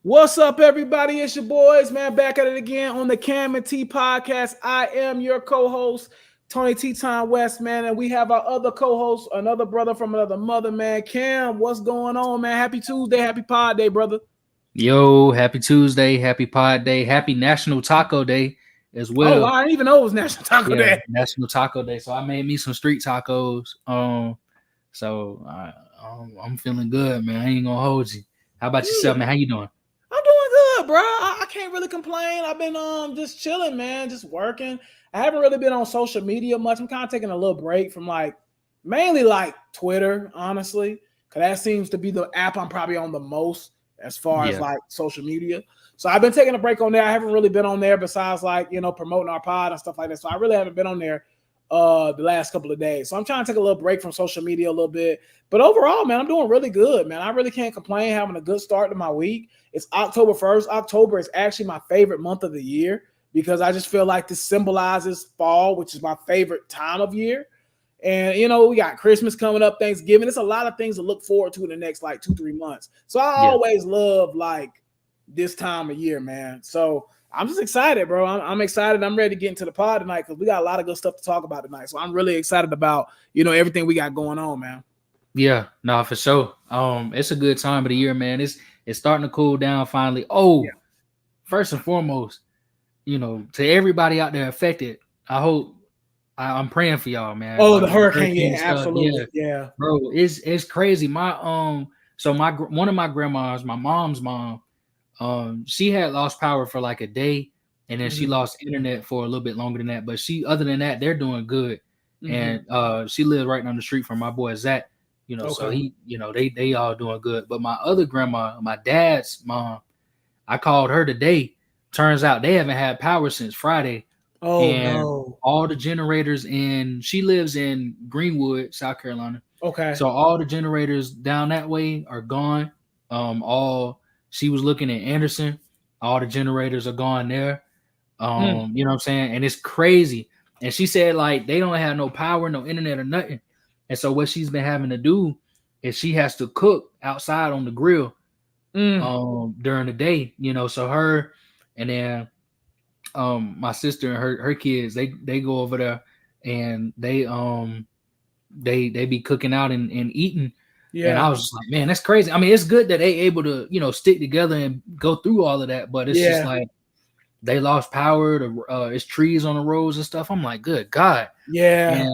What's up, everybody? It's your boys, man. Back at it again on the Cam and T podcast. I am your co-host, Tony T. Time West, man, and we have our other co-host, another brother from another mother, man. Cam, what's going on, man? Happy Tuesday, happy Pod Day, brother. Yo, happy Tuesday, happy Pod Day, happy National Taco Day as Oh, well. I didn't even know it was National Taco Yeah, Day. National Taco Day. So I made me some street tacos. So I'm feeling good, man. I ain't gonna hold you. How about yourself, man? How you doing? I'm doing good, bro. I can't really complain. I've been just chilling, man, just working. I haven't really been on social media much. I'm kind of taking a little break from mainly Twitter, honestly, because that seems to be the app I'm probably on the most as far as Yeah, social media. So I've been taking a break on there. I haven't really been on there besides promoting our pod and stuff like that. So I really haven't been on there the last couple of days. So I'm trying to take a little break from social media a little bit. But overall, man, I'm doing really good, man. I really can't complain, having a good start to my week. It's October 1st. October is actually my favorite month of the year because I just feel like this symbolizes fall, which is my favorite time of year. And, we got Christmas coming up, Thanksgiving. It's a lot of things to look forward to in the next 2-3 months. So I yeah, always love this time of year, man. So I'm just excited, bro. I'm excited. I'm ready to get into the pod tonight because we got a lot of good stuff to talk about tonight. So I'm really excited about, everything we got going on, man. yeah. No, for sure. It's a good time of the year, man. It's starting to cool down finally. Oh, first and foremost, to everybody out there affected, I'm praying for y'all, man. Oh, About the the hurricane. hurricane Yeah, stuff. Yeah, absolutely. Yeah. bro, it's crazy. My one of my grandmas, my mom's mom, she had lost power for like a day, and then she Mm-hmm. lost internet for a little bit longer than that. But other than that, they're doing good. Mm-hmm. And she lives right down the street from my boy Zach. So Okay. they all doing good. But my other grandma, my dad's mom, I called her today. Turns out they haven't had power since Friday, Oh and no. all the generators she lives in Greenwood, South Carolina. Okay. So all the generators down that way are gone. All She was looking at Anderson, all the generators are gone there. Hmm. You know what I'm saying? And it's crazy. And she said like they don't have no power, no internet or nothing. And so what she's been having to do is she has to cook outside on the grill Mm. during the day, so her and then my sister and her kids, they go over there and they be cooking out and eating. And I Yeah. was just like, man, that's crazy. I mean, it's good that they able to, stick together and go through all of that, but it's just Yeah. like they lost power. It's trees on the roads and stuff. I'm like, good God. Yeah.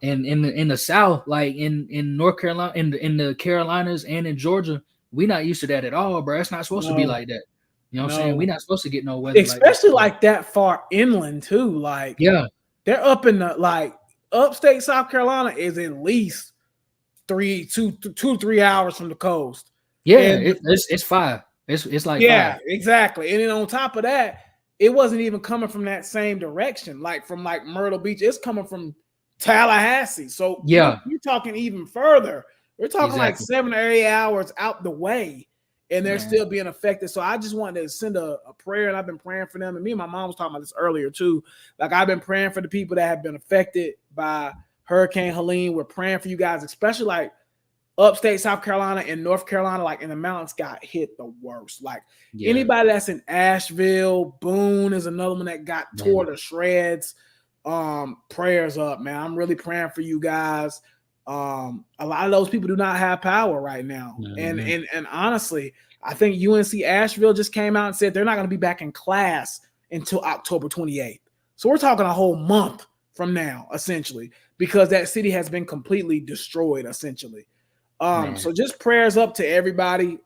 And in the South, like in North Carolina, in the Carolinas and in Georgia, we not used to that at all, bro. It's not supposed to be No. like that. You know what I'm saying? We No. not supposed to get no weather like that. Especially So, that far inland too. yeah, They're up in the upstate South Carolina is at least 2-3 hours from the coast. yeah, And it's 5. It's like 5. yeah, exactly. And then on top of that, it wasn't even coming from that same direction, from Myrtle Beach. It's coming from Tallahassee. So Yeah, you're talking even further. We're talking exactly, 7 or 8 hours out the way, and they're man. still being affected. So I just wanted to send a prayer, and I've been praying for them. And me and my mom was talking about this earlier too. I've been praying for the people that have been affected by Hurricane Helene. We're praying for you guys, especially upstate South Carolina and North Carolina, in the mountains, got hit the worst. Yeah, Anybody that's in Asheville, Boone is another one that got tore man. to shreds. Prayers up, man. I'm really praying for you guys. A lot of those people do not have power right now. And Mhm. and honestly, I think UNC Asheville just came out and said they're not going to be back in class until October 28th. So we're talking a whole month from now, essentially, because that city has been completely destroyed, essentially. Man, So just prayers up to everybody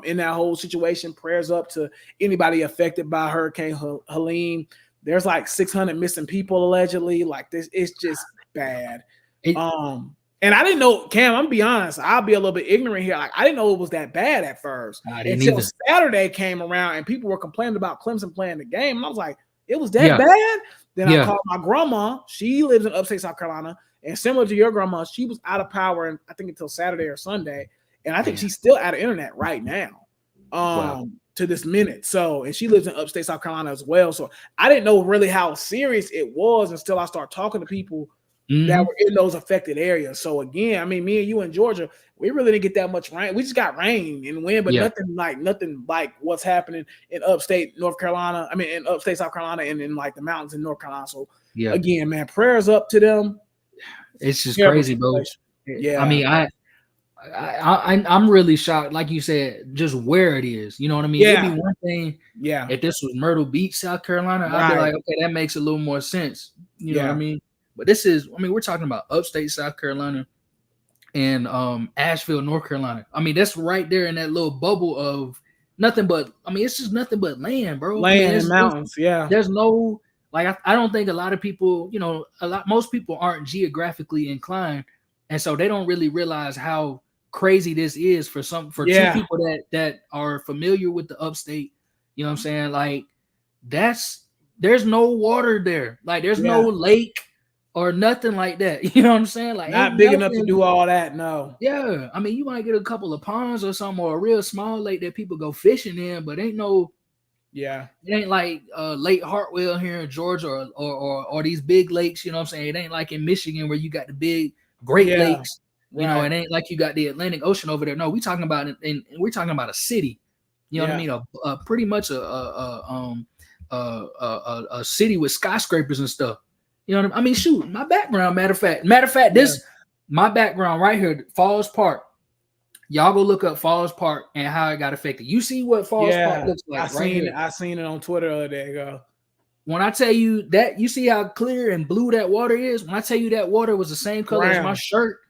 in that whole situation. Prayers up to anybody affected by Hurricane Helene. There's 600 missing people allegedly. This, it's just bad. it, And I didn't know, Cam, I'm gonna be honest, I'll be a little bit ignorant here. I didn't know it was that bad at first I didn't until either. Saturday came around and people were complaining about Clemson playing the game. And I was like, it was that Yeah, bad? Then I yeah, called my grandma. She lives in upstate South Carolina. And similar to your grandma, she was out of power, and I think until Saturday or Sunday. And I think man. she's still out of internet right now, Wow. to this minute. So, and she lives in upstate South Carolina as well. So I didn't know really how serious it was until I started talking to people that were in those affected areas. So again, I mean, me and you in Georgia, we really didn't get that much rain. We just got rain and wind, but nothing like what's happening in upstate North Carolina. I mean, in upstate South Carolina and in like the mountains in North Carolina. So again, man, prayers up to them. It's just crazy, bro. Yeah, I mean, I'm really shocked, like you said, just where it is. You know what I mean? It'd be one thing, if this was Myrtle Beach, South Carolina, I'd be like, okay, that makes a little more sense. You know what I mean? But this is, I mean, we're talking about upstate South Carolina and Asheville, North Carolina. I mean, that's right there in that little bubble of nothing but, I mean, it's just nothing but land, bro. Land and mountains, There's no, like, I don't think a lot of people, you know, most people aren't geographically inclined. And so they don't really realize how crazy this is for two people that are familiar with the upstate. You know what I'm saying? Like, there's no water there. Like, there's no lake or nothing like that. You know what I'm saying? Like, not big enough to do all that. No. Yeah. I mean, you might get a couple of ponds or something, or a real small lake that people go fishing in, but ain't no. Yeah. It ain't like Lake Hartwell here in Georgia or these big lakes. You know what I'm saying? It ain't like in Michigan where you got the big Great Lakes. You know, it ain't like you got the Atlantic Ocean over there. No, we're talking about we're talking about a city. You know what I mean? Pretty much a city with skyscrapers and stuff. You know what I mean? Shoot, my background. Matter of fact, my background right here, Falls Park. Y'all go look up Falls Park and how it got affected. You see what Falls Park looks like? I seen it on Twitter the other day ago. When I tell you that, you see how clear and blue that water is. When I tell you that water was the same color as my shirt,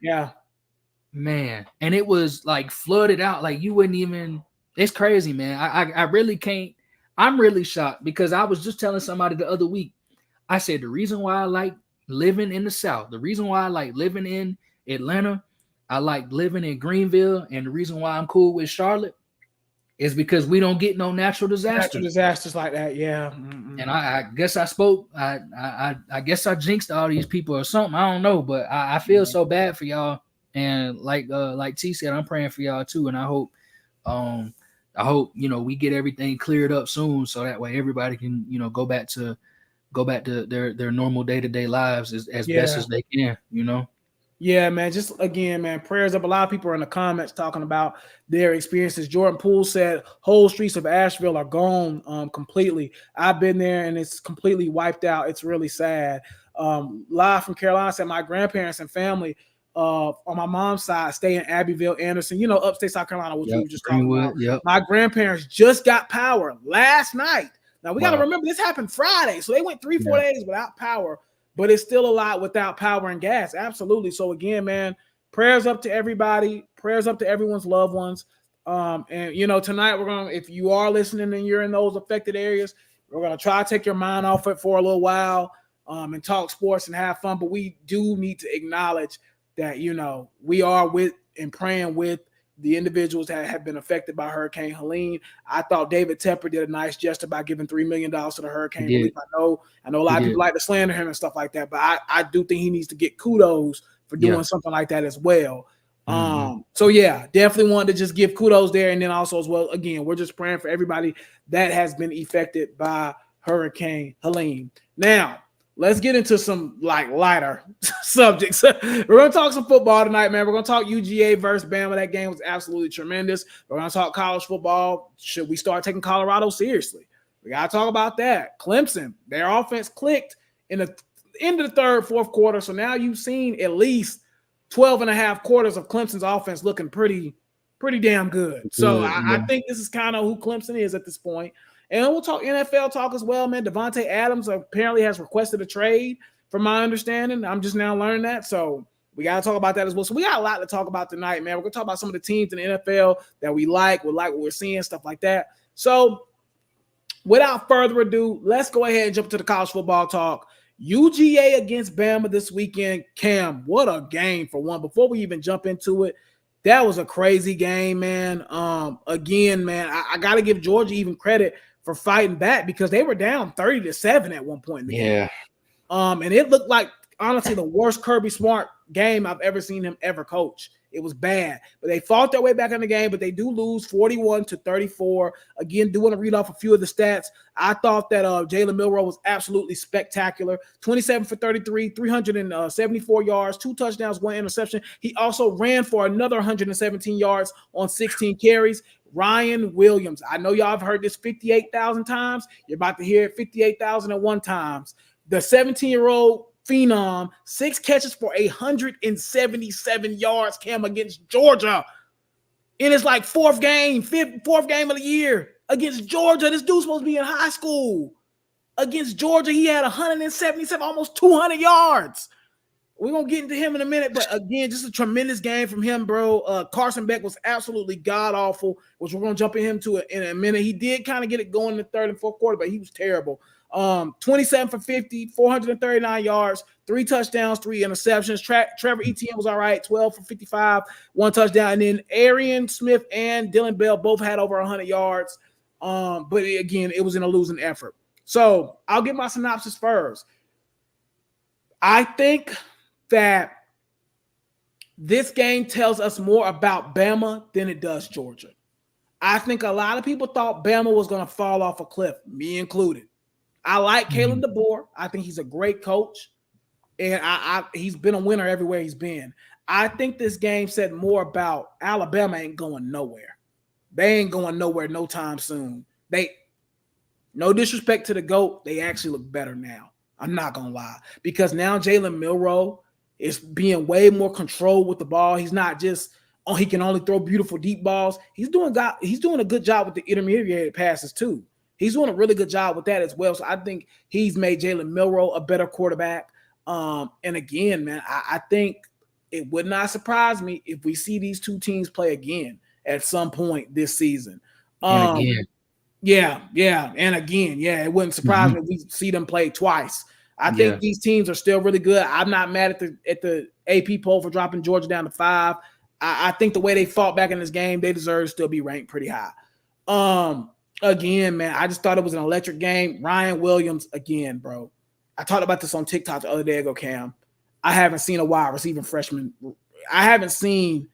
man, and it was like flooded out, like you wouldn't even. It's crazy, man. I really can't. I'm really shocked because I was just telling somebody the other week. I said the reason why I like living in the South, the reason why I like living in Atlanta, I like living in Greenville, and the reason why I'm cool with Charlotte is because we don't get no natural disasters. Natural disasters like that, And I guess I spoke. I guess I jinxed all these people or something. I don't know, but I feel so bad for y'all. And like T said, I'm praying for y'all too. And I hope you know we get everything cleared up soon, so that way everybody can go back to their normal day-to-day lives as best as they can. You know. Yeah, man. Just again, man, prayers up. A lot of people are in the comments talking about their experiences. Jordan Poole said whole streets of Asheville are gone completely. I've been there and it's completely wiped out. It's really sad. Live from Carolina said my grandparents and family on my mom's side stay in Abbeville, Anderson, upstate South Carolina, which we were just talking about. My grandparents just got power last night. Now we got to remember this happened Friday, so they went 3-4 days without power. But it's still a lot without power and gas. Absolutely. So again, man, prayers up to everybody. Prayers up to everyone's loved ones. And tonight if you are listening and you're in those affected areas, we're gonna try to take your mind off it for a little while and talk sports and have fun. But we do need to acknowledge that we are with and praying with the individuals that have been affected by Hurricane Helene. I thought David Tepper did a nice gesture by giving $3 million to the hurricane relief. I know a lot of people like to slander him and stuff like that, but I do think he needs to get kudos for doing something like that as well. So yeah, definitely wanted to just give kudos there. And then also as well, again, we're just praying for everybody that has been affected by Hurricane Helene. Now, let's get into some lighter subjects. We're going to talk some football tonight, man. We're going to talk UGA versus Bama. That game was absolutely tremendous. We're going to talk college football. Should we start taking Colorado seriously? We got to talk about that. Clemson, their offense clicked in the end of the third, fourth quarter. So now you've seen at least 12 and a half quarters of Clemson's offense looking pretty damn good. So I think this is kind of who Clemson is at this point. And we'll talk NFL talk as well, man. Devontae Adams apparently has requested a trade, from my understanding. I'm just now learning that. So we got to talk about that as well. So we got a lot to talk about tonight, man. We're going to talk about some of the teams in the NFL that we like what we're seeing, stuff like that. So without further ado, let's go ahead and jump to the college football talk. UGA against Bama this weekend. Cam, what a game for one. Before we even jump into it, that was a crazy game, man. Again, man, I got to give Georgia even credit for fighting back because they were down 30-7 at one point in the game. And it looked like, honestly, the worst Kirby Smart game I've ever seen him ever coach It was bad. But they fought their way back in the game, but they do lose 41-34. Again, do want to read off a few of the stats. I thought that Jalen Milroe was absolutely spectacular. 27 for 33, 374 yards, 2 touchdowns, 1 interception. He also ran for another 117 yards on 16 carries. Ryan Williams. I know y'all have heard this 58,000 times. You're about to hear it 58,001 times. The 17-year-old phenom, 6 catches for 177 yards, Cam, against Georgia. In his like fourth game of the year against Georgia. This dude's supposed to be in high school. Against Georgia, he had 177, almost 200 yards. We're going to get into him in a minute, but again, just a tremendous game from him, bro. Carson Beck was absolutely god-awful, which we're going to jump in a minute. He did kind of get it going in the third and fourth quarter, but he was terrible. 27 for 50, 439 yards, 3 touchdowns, 3 interceptions. Trevor Etienne was all right, 12 for 55, 1 touchdown. And then Arian Smith and Dylan Bell both had over 100 yards. But again, it was in a losing effort. So I'll get my synopsis first. I think that this game tells us more about Bama than it does Georgia. I think a lot of people thought Bama was going to fall off a cliff, me included. I like Kalen DeBoer. I think he's a great coach, and he's been a winner everywhere he's been. I think this game said more about Alabama ain't going nowhere. They ain't going nowhere no time soon. No disrespect to the GOAT, they actually look better now. I'm not going to lie. Because now Jalen Milroe is being way more controlled with the ball. He's not just, he can only throw beautiful deep balls. He's doing a good job with the intermediate passes too. He's doing a really good job with that as well. So I think he's made Jalen Milroe a better quarterback. And again, man, I think it would not surprise me if we see these two teams play again at some point this season. And again, it wouldn't surprise me if we see them play twice. I think these teams are still really good. I'm not mad at the AP poll for dropping Georgia down to 5. I think the way they fought back in this game, they deserve to still be ranked pretty high. Again, man, I just thought it was an electric game. Ryan Williams, again, bro. I talked about this on TikTok the other day ago, Cam. I haven't seen a wide receiver freshman. I haven't seen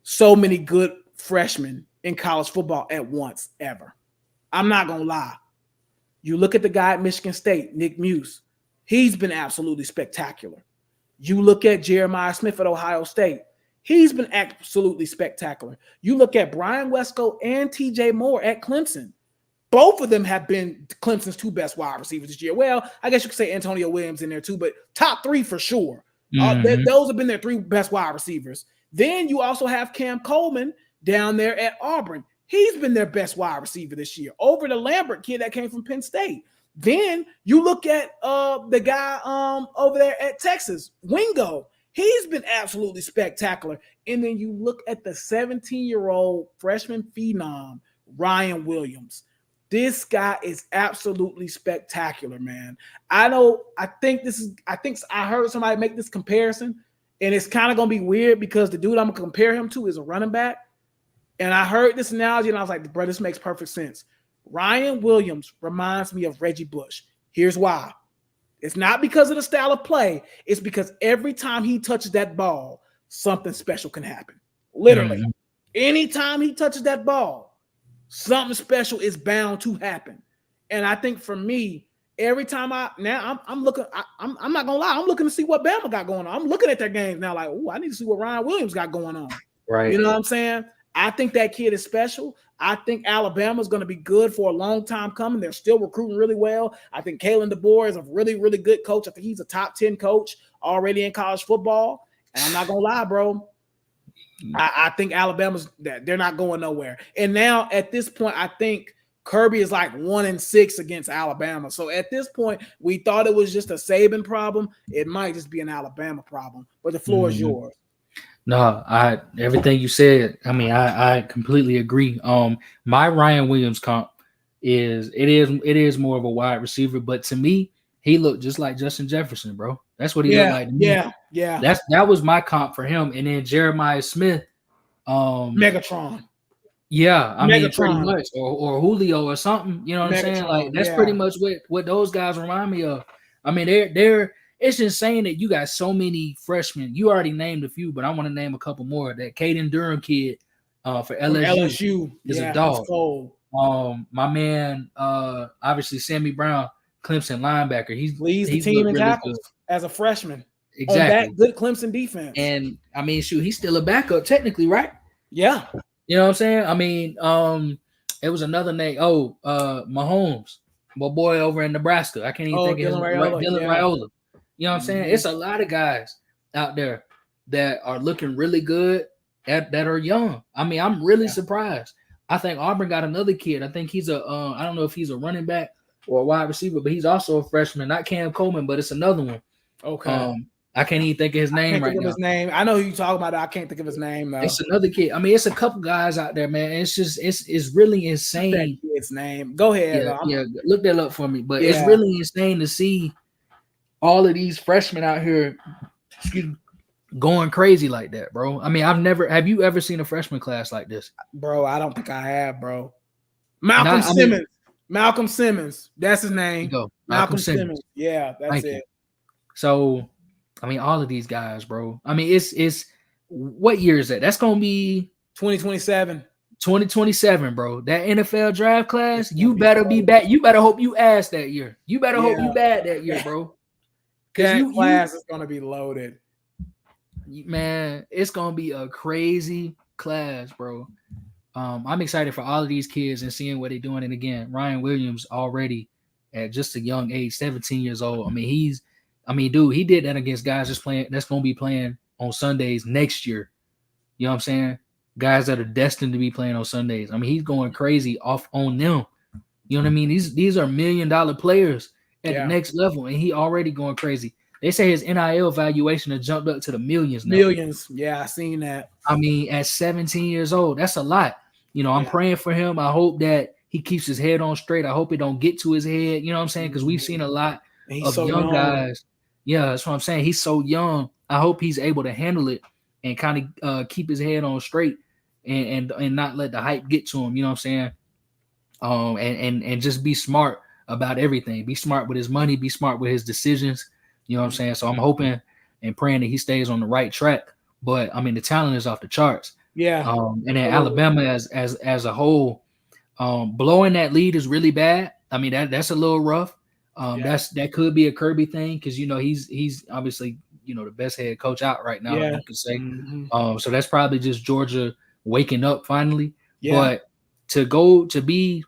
so many good freshmen in college football at once, ever. I'm not going to lie. You look at the guy at Michigan State, Nick Muse. He's been absolutely spectacular. You look at Jeremiah Smith at Ohio State. He's been absolutely spectacular. You look at Brian Wesco and TJ Moore at Clemson. Both of them have been Clemson's 2 best wide receivers this year. Well, I guess you could say Antonio Williams in there too, but top 3 for sure. Those have been their 3 best wide receivers. Then you also have Cam Coleman down there at Auburn. He's been their best wide receiver this year over the Lambert kid that came from Penn State. Then you look at the guy over there at Texas, Wingo. He's been absolutely spectacular. And then you look at the 17-year-old freshman phenom, Ryan Williams. This guy is absolutely spectacular, man. I heard somebody make this comparison, and it's kind of going to be weird because the dude I'm going to compare him to is a running back. And I heard this analogy, and I was like, bro, this makes perfect sense. Ryan Williams reminds me of Reggie Bush. Here's why. It's not because of the style of play. It's because every time he touches that ball, something special can happen. Literally. Anytime he touches that ball, something special is bound to happen. And I think for me, every time I'm looking, I'm not gonna lie, I'm looking to see what Bama got going on. I'm looking at their games now like, I need to see what Ryan Williams got going on. Right. You know what I'm saying? I think that kid is special. I think Alabama's going to be good for a long time coming. They're still recruiting really well. I think Kalen DeBoer is a really, really good coach. I think he's a top 10 coach already in college football. And I'm not going to lie, bro. I think they're not going nowhere. And now at this point, I think Kirby is like 1-6 against Alabama. So at this point, we thought it was just a Saban problem. It might just be an Alabama problem. But the floor is yours. No, everything you said, I completely agree. My Ryan Williams comp is more of a wide receiver, but to me, he looked just like Justin Jefferson, bro. That's what he looked like to me. Yeah. That was my comp for him. And then Jeremiah Smith, Megatron. Yeah, Megatron. Pretty much, or Julio or something. You know what I'm saying? Like that's pretty much what those guys remind me of. I mean, they're it's insane that you got so many freshmen. You already named a few, but I want to name a couple more. That Caden Durham kid for LSU is a dog. He's cold. My man, obviously Sammy Brown, Clemson linebacker. He's the team in tackles as a freshman. Exactly. On that good Clemson defense. And I mean, shoot, he's still a backup technically, right? Yeah. You know what I'm saying? I mean, it was another name. Mahomes, my boy over in Nebraska. I can't even think of his name. Dylan Raiola. You know what I'm saying? It's a lot of guys out there that are looking really good that are young. I mean, I'm really surprised. I think Auburn got another kid. I think he's I don't know if he's a running back or a wide receiver, but he's also a freshman. Not Cam Coleman, but it's another one. Okay. I can't even think of his name right now. His name. I know who you talking about. I can't think of his name though. It's another kid. I mean, it's a couple guys out there, man. It's just it's really insane. That kid's name. Go ahead. Yeah, look that up for me. But it's really insane to see all of these freshmen out here going crazy like that, bro. I mean, have you ever seen a freshman class like this? Bro, I don't think I have, bro. Malcolm Simmons. That's his name. Malcolm Simmons. Yeah, that's it. So, I mean, all of these guys, bro. I mean, it's what year is that? That's gonna be 2027. 2027, bro. That NFL draft class, you better be back. You better hope you ass that year. You better hope you bad that year, bro. That class is gonna be loaded. Man, it's gonna be a crazy class, bro. I'm excited for all of these kids and seeing what they're doing. And again, Ryan Williams already at just a young age, 17 years old. I mean, dude, he did that against guys that's going to be playing on Sundays next year. You know what I'm saying? Guys that are destined to be playing on Sundays. I mean, he's going crazy off on them. You know what I mean? These are $1 million players at the next level, and he already going crazy. They say his NIL valuation has jumped up to the millions now. Millions. Yeah, I seen that. I mean, at 17 years old, that's a lot. You know, I'm praying for him. I hope that he keeps his head on straight. I hope it don't get to his head. You know what I'm saying? Because we've seen a lot of so young guys. Yeah, that's what I'm saying. He's so young. I hope he's able to handle it and kind of keep his head on straight and not let the hype get to him. You know what I'm saying? And just be smart about everything. Be smart with his money. Be smart with his decisions. You know what I'm saying? So I'm hoping and praying that he stays on the right track. But I mean, the talent is off the charts. Yeah. And then Alabama as a whole, blowing that lead is really bad. I mean, that's a little rough. That could be a Kirby thing because, you know, he's obviously, you know, the best head coach out right now, you could say. So that's probably just Georgia waking up finally. But to be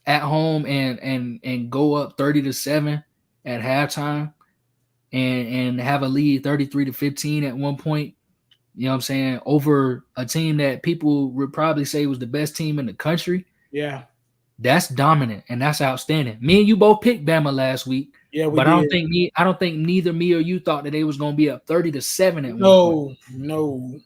at home and go up 30-7 at halftime and have a lead 33-15 at one point, you know what I'm saying, over a team that people would probably say was the best team in the country. Yeah. That's dominant and that's outstanding. Me and you both picked Bama last week. Yeah, but did. I don't think neither me or you thought that they was gonna be up 30-7 at one point. No.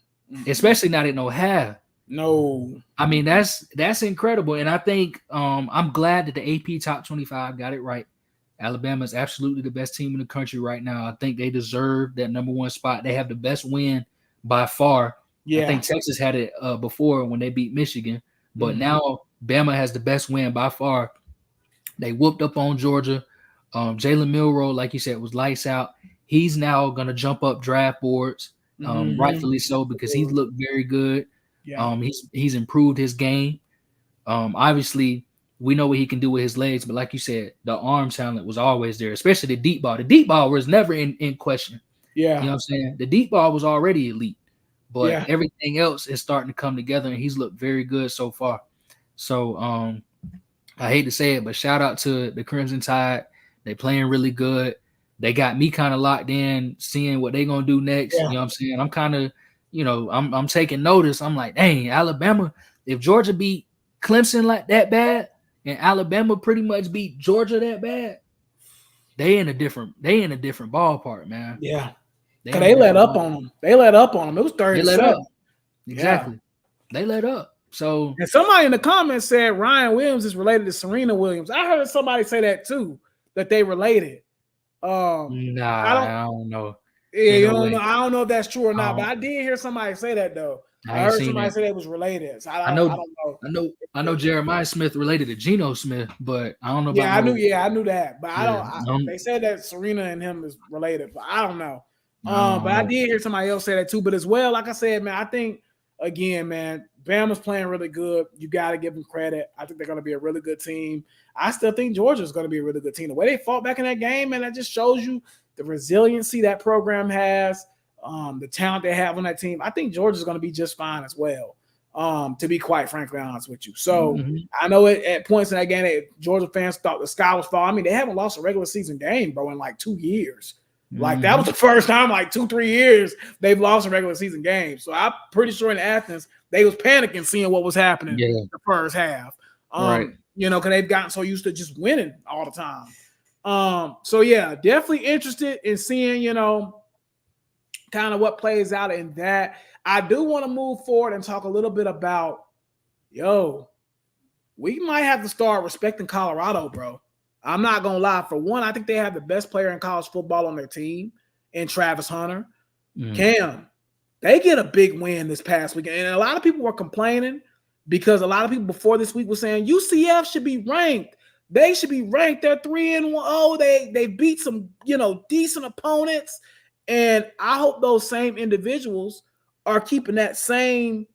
Especially not at no half. No. I mean, that's incredible. And I think I'm glad that the AP Top 25 got it right. Alabama is absolutely the best team in the country right now. I think they deserve that number one spot. They have the best win by far. Yeah. I think Texas had it before when they beat Michigan. But now Bama has the best win by far. They whooped up on Georgia. Jalen Milroe, like you said, was lights out. He's now going to jump up draft boards, rightfully so, because he's looked very good. Yeah. He's improved his game. Obviously, we know what he can do with his legs, but like you said, the arm talent was always there, especially the deep ball. The deep ball was never in question. Yeah. You know what I'm saying? The deep ball was already elite, but everything else is starting to come together, and he's looked very good so far. So I hate to say it, but shout out to the Crimson Tide. They playing really good. They got me kind of locked in, seeing what they're going to do next. Yeah. You know what I'm saying? I'm kind of, you know, I'm taking notice. I'm like, dang, Alabama, if Georgia beat Clemson like that bad and Alabama pretty much beat Georgia that bad, they in a different ballpark, man. Yeah. They let up on them. They let up on them. It was 37. They let up. Exactly. Yeah. They let up. So, and somebody in the comments said Ryan Williams is related to Serena Williams. I heard somebody say that too, that they related. I don't know. Yeah, Ain't you no don't know. way. I don't know if that's true or not, but I did hear somebody say that though. I I ain't heard seen somebody that. say they was related. So I I know, don't know. I know Jeremiah Smith related to Geno Smith, but I don't know about Yeah, I knew. no. Yeah, I knew that, but I Yeah, don't. They said that Serena and him is related, but I don't know. I But don't I know. did hear somebody else say that too. But as well, like I said, man, I think again, man, Bama's playing really good. You got to give them credit. I think they're going to be a really good team. I still think Georgia's going to be a really good team. The way they fought back in that game, man, that just shows you the resiliency that program has, the talent they have on that team. I think Georgia's going to be just fine as well. To be quite frankly honest with you. So I know at points in that game, Georgia fans thought the sky was falling. I mean, they haven't lost a regular season game, bro, in like 2 years. Like that was the first time, like 2-3 years, they've lost a regular season game. So I'm pretty sure in Athens, they was panicking seeing what was happening in the first half. Right. You know, because they've gotten so used to just winning all the time. So yeah, definitely interested in seeing, you know, kind of what plays out in that. I do want to move forward and talk a little bit about, we might have to start respecting Colorado, bro. I'm not going to lie. For one, I think they have the best player in college football on their team in Travis Hunter. Cam, they get a big win this past weekend. And a lot of people were complaining because a lot of people before this week were saying UCF should be ranked. They should be ranked. They're 3-1. Oh, they beat some, you know, decent opponents. And I hope those same individuals are keeping that same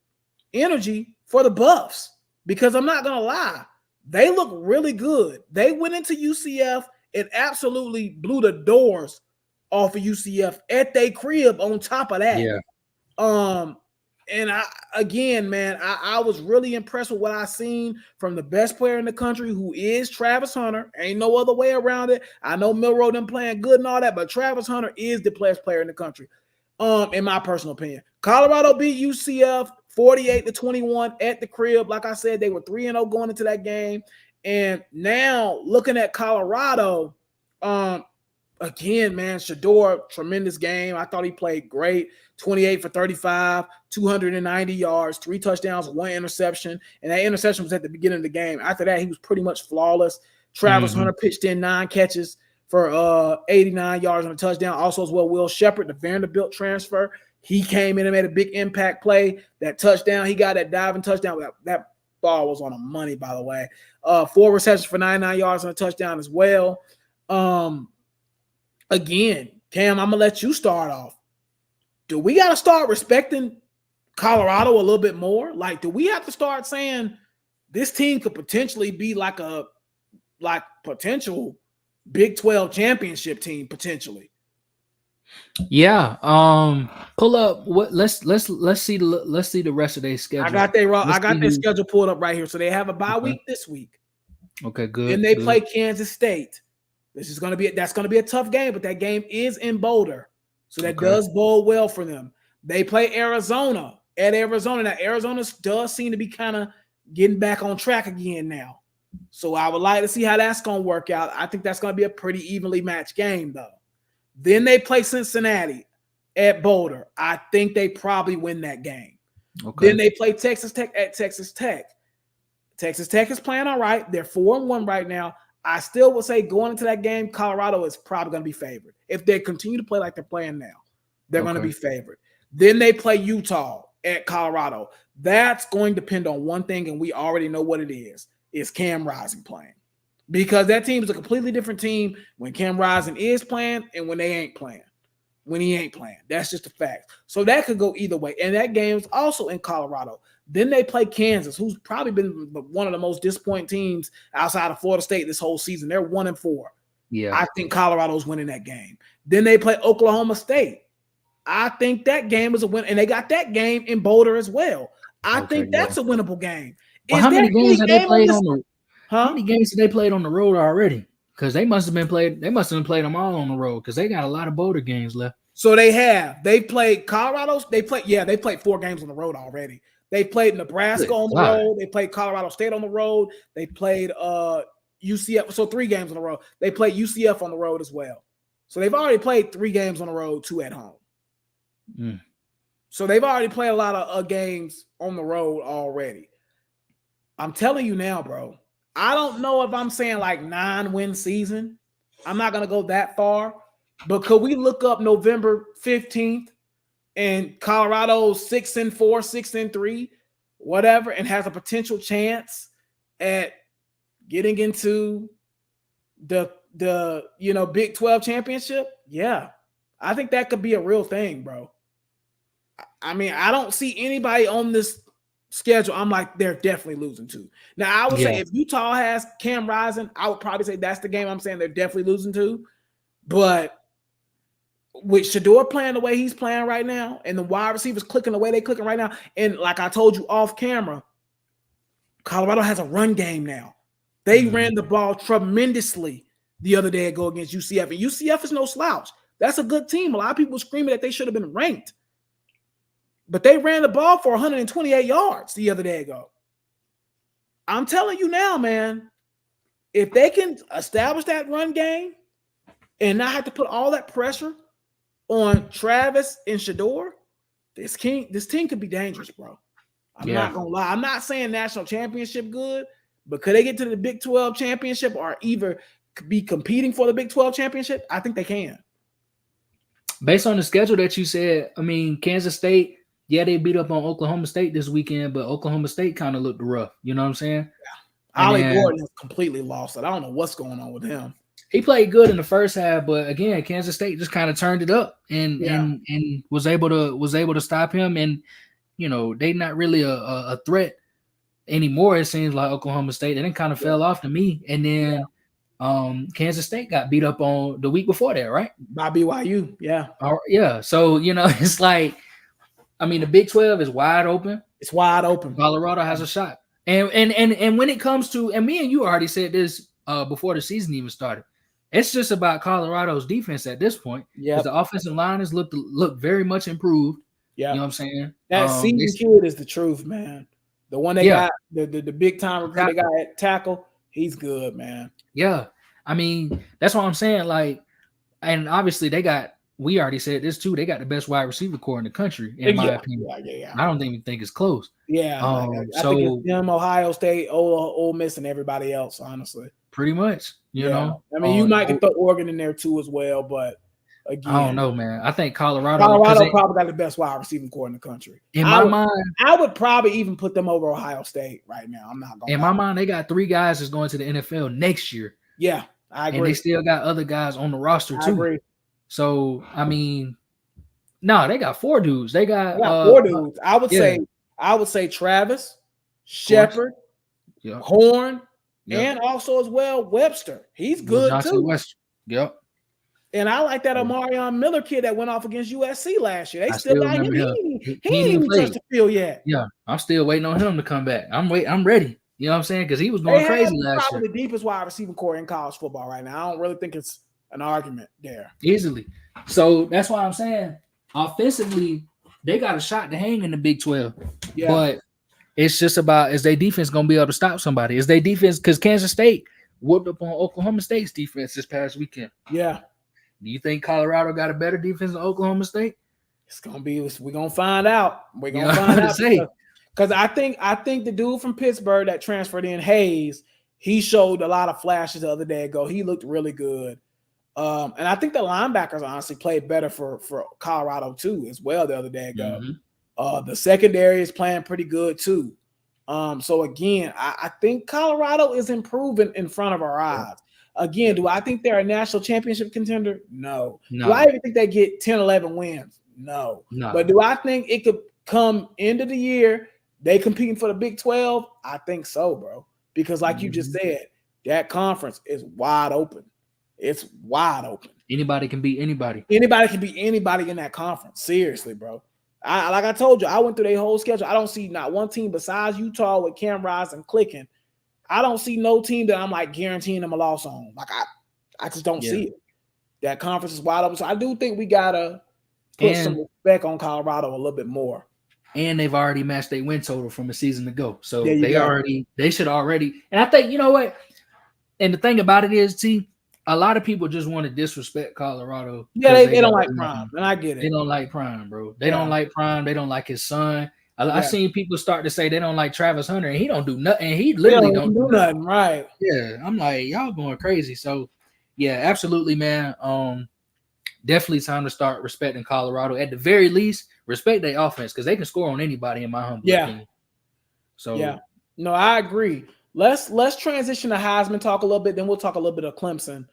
energy for the Buffs. Because I'm not going to lie, they look really good. They went into UCF and absolutely blew the doors off of UCF at their crib on top of that. Yeah. And I was really impressed with what I seen from the best player in the country, who is Travis Hunter. Ain't no other way around it. I know Milroe them playing good and all that, but Travis Hunter is the best player in the country. In my personal opinion. Colorado beat UCF 48-21 at the crib. Like I said, they were 3-0 going into that game. And now looking at Colorado, again, man, Shador, tremendous game. I thought he played great. 28 for 35, 290 yards, 3 touchdowns, 1 interception. And that interception was at the beginning of the game. After that, he was pretty much flawless. Travis Hunter pitched in 9 catches for 89 yards on a touchdown. Also as well, Will Shepherd, the Vanderbilt transfer. He came in and made a big impact play. That touchdown, he got that diving touchdown. That ball was on the money, by the way. 4 receptions for 99 yards on a touchdown as well. Again, Cam, I'm going to let you start off. Do we got to start respecting Colorado a little bit more? Like, do we have to start saying this team could potentially be like a potential Big 12 championship team potentially? Yeah. Pull up what let's see the rest of their schedule. I got their schedule pulled up right here. So they have a bye week this week. Okay, good. Then they play Kansas State. That's going to be a tough game, but that game is in Boulder. So that does bode well for them. They play Arizona at Arizona. Now, Arizona does seem to be kind of getting back on track again now. So I would like to see how that's going to work out. I think that's going to be a pretty evenly matched game, though. Then they play Cincinnati at Boulder. I think they probably win that game. Okay. Then they play Texas Tech at Texas Tech. Texas Tech is playing all right. They're 4-1 right now. I still would say going into that game, Colorado is probably going to be favored. If they continue to play like they're playing now, they're going to be favored. Then they play Utah at Colorado. That's going to depend on one thing, and we already know what it is. Is Cam Rising playing? Because that team is a completely different team when Cam Rising is playing and when they ain't playing. When he ain't playing. That's just a fact. So that could go either way. And that game is also in Colorado. Then they play Kansas, who's probably been one of the most disappointing teams outside of Florida State this whole season. They're 1-4. Yeah. I think Colorado's winning that game. Then they play Oklahoma State. I think that game is a win. And they got that game in Boulder as well. I think that's a winnable game. Well, how many games have they played on the How many games have they played on the road already? Because they must have been played them all on the road because they got a lot of Boulder games left. So they played Colorado. They played 4 games on the road already. They played Nebraska on the road. They played Colorado State on the road. They played UCF. So 3 games on the road. They played UCF on the road as well. So they've already played 3 games on the road, 2 at home. So they've already played a lot of games on the road already. I'm telling you now, bro. I don't know if I'm saying like 9-win season. I'm not going to go that far. But could we look up November 15th and Colorado's 6-4, 6-3, whatever, and has a potential chance at getting into the Big 12 championship? Yeah. I think that could be a real thing, bro. I mean, I don't see anybody on this schedule. I'm like, they're definitely losing to. Now, I would say if Utah has Cam Rising, I would probably say that's the game I'm saying they're definitely losing to. But with Shedeur playing the way he's playing right now, and the wide receivers clicking the way they're clicking right now, and like I told you off camera, Colorado has a run game now. They ran the ball tremendously the other day ago against UCF. And UCF is no slouch. That's a good team. A lot of people screaming that they should have been ranked. But they ran the ball for 128 yards the other day ago. I'm telling you now, man, if they can establish that run game and not have to put all that pressure on Travis and Shedeur, this team could be dangerous, bro. I'm not going to lie. I'm not saying national championship good, but could they get to the Big 12 championship or either be competing for the Big 12 championship? I think they can. Based on the schedule that you said, I mean, Kansas State, they beat up on Oklahoma State this weekend, but Oklahoma State kind of looked rough. You know what I'm saying? Yeah. Ollie Gordon is completely lost. I don't know what's going on with him. He played good in the first half, but again, Kansas State just kind of turned it up and was able to stop him. And they're not really a threat anymore. It seems like Oklahoma State, and it kind of fell off to me. And then Kansas State got beat up on the week before that, right? By BYU, yeah. Yeah. So, it's like, I mean, the Big 12 is wide open. It's wide open. Colorado has a shot. And when it comes to, and me and you already said this before the season even started, it's just about Colorado's defense at this point. Yeah. The offensive line has looked very much improved. Yeah. You know what I'm saying? That senior kid is the truth, man. The one they got, the big time recruit they got at tackle, he's good, man. Yeah. I mean, that's what I'm saying. Like, and obviously we already said this too, they got the best wide receiver core in the country, in my opinion. Yeah. I don't even think it's close. Yeah. I think it's them, Ohio State, Ole Miss, and everybody else, honestly. Pretty much, you know. I mean, you might get the Oregon in there too as well, but again, I don't know, man. I think Colorado probably got the best wide receiving core in the country. In my mind, I would probably even put them over Ohio State right now. I'm not going. In my mind, they got 3 guys that's going to the NFL next year. Yeah, I agree. And they still got other guys on the roster too. I agree. So I mean, no, they got 4 dudes. They got 4 dudes. I would say Travis, Shepard, Horn, and also as well Webster. He's good too. Webster. Yep. And I like that Amarion Miller kid that went off against USC last year. They still got him. He ain't even touched the field yet. Yeah, I'm still waiting on him to come back. I'm ready. You know what I'm saying? Because he was going crazy last year. Probably the deepest wide receiving core in college football right now. I don't really think it's an argument there. Easily. So that's why I'm saying offensively, they got a shot to hang in the Big 12. Yeah. But it's just about, is their defense going to be able to stop somebody? Is their defense, because Kansas State whooped up on Oklahoma State's defense this past weekend. Yeah. Do you think Colorado got a better defense than Oklahoma State? It's going to be, we're going to find out. We're going to find out. Because I think the dude from Pittsburgh that transferred in, Hayes, he showed a lot of flashes the other day ago. He looked really good. And I think the linebackers honestly played better for Colorado too as well the other day ago. Mm-hmm. The secondary is playing pretty good too. So again, I think Colorado is improving in front of our eyes. Again, do I think they're a national championship contender? No. Do I even think they get 10, 11 wins? No. But do I think it could come end of the year, they competing for the Big 12? I think so, bro. Because like you just said, that conference is wide open. It's wide open. Anybody can beat anybody. Anybody can beat anybody in that conference. Seriously, bro. Like I told you, I went through their whole schedule. I don't see not one team besides Utah with Cam Rising clicking. I don't see no team that I'm like guaranteeing them a loss on. Like I just don't see it. That conference is wide open. So I do think we gotta put some respect on Colorado a little bit more. And they've already matched their win total from a season ago. So they should already. And I think, you know what? And the thing about it is, a lot of people just want to disrespect Colorado. Yeah, they don't like Prime, and I get it. They don't like Prime, bro. They don't like Prime. They don't like his son. I've seen people start to say they don't like Travis Hunter, and he don't do nothing. And he literally don't do nothing, right? Yeah, I'm like, y'all going crazy. So, yeah, absolutely, man. definitely time to start respecting Colorado. At the very least, respect their offense because they can score on anybody, in my humble opinion. So no, I agree. Let's transition to Heisman talk a little bit, then we'll talk a little bit of Clemson.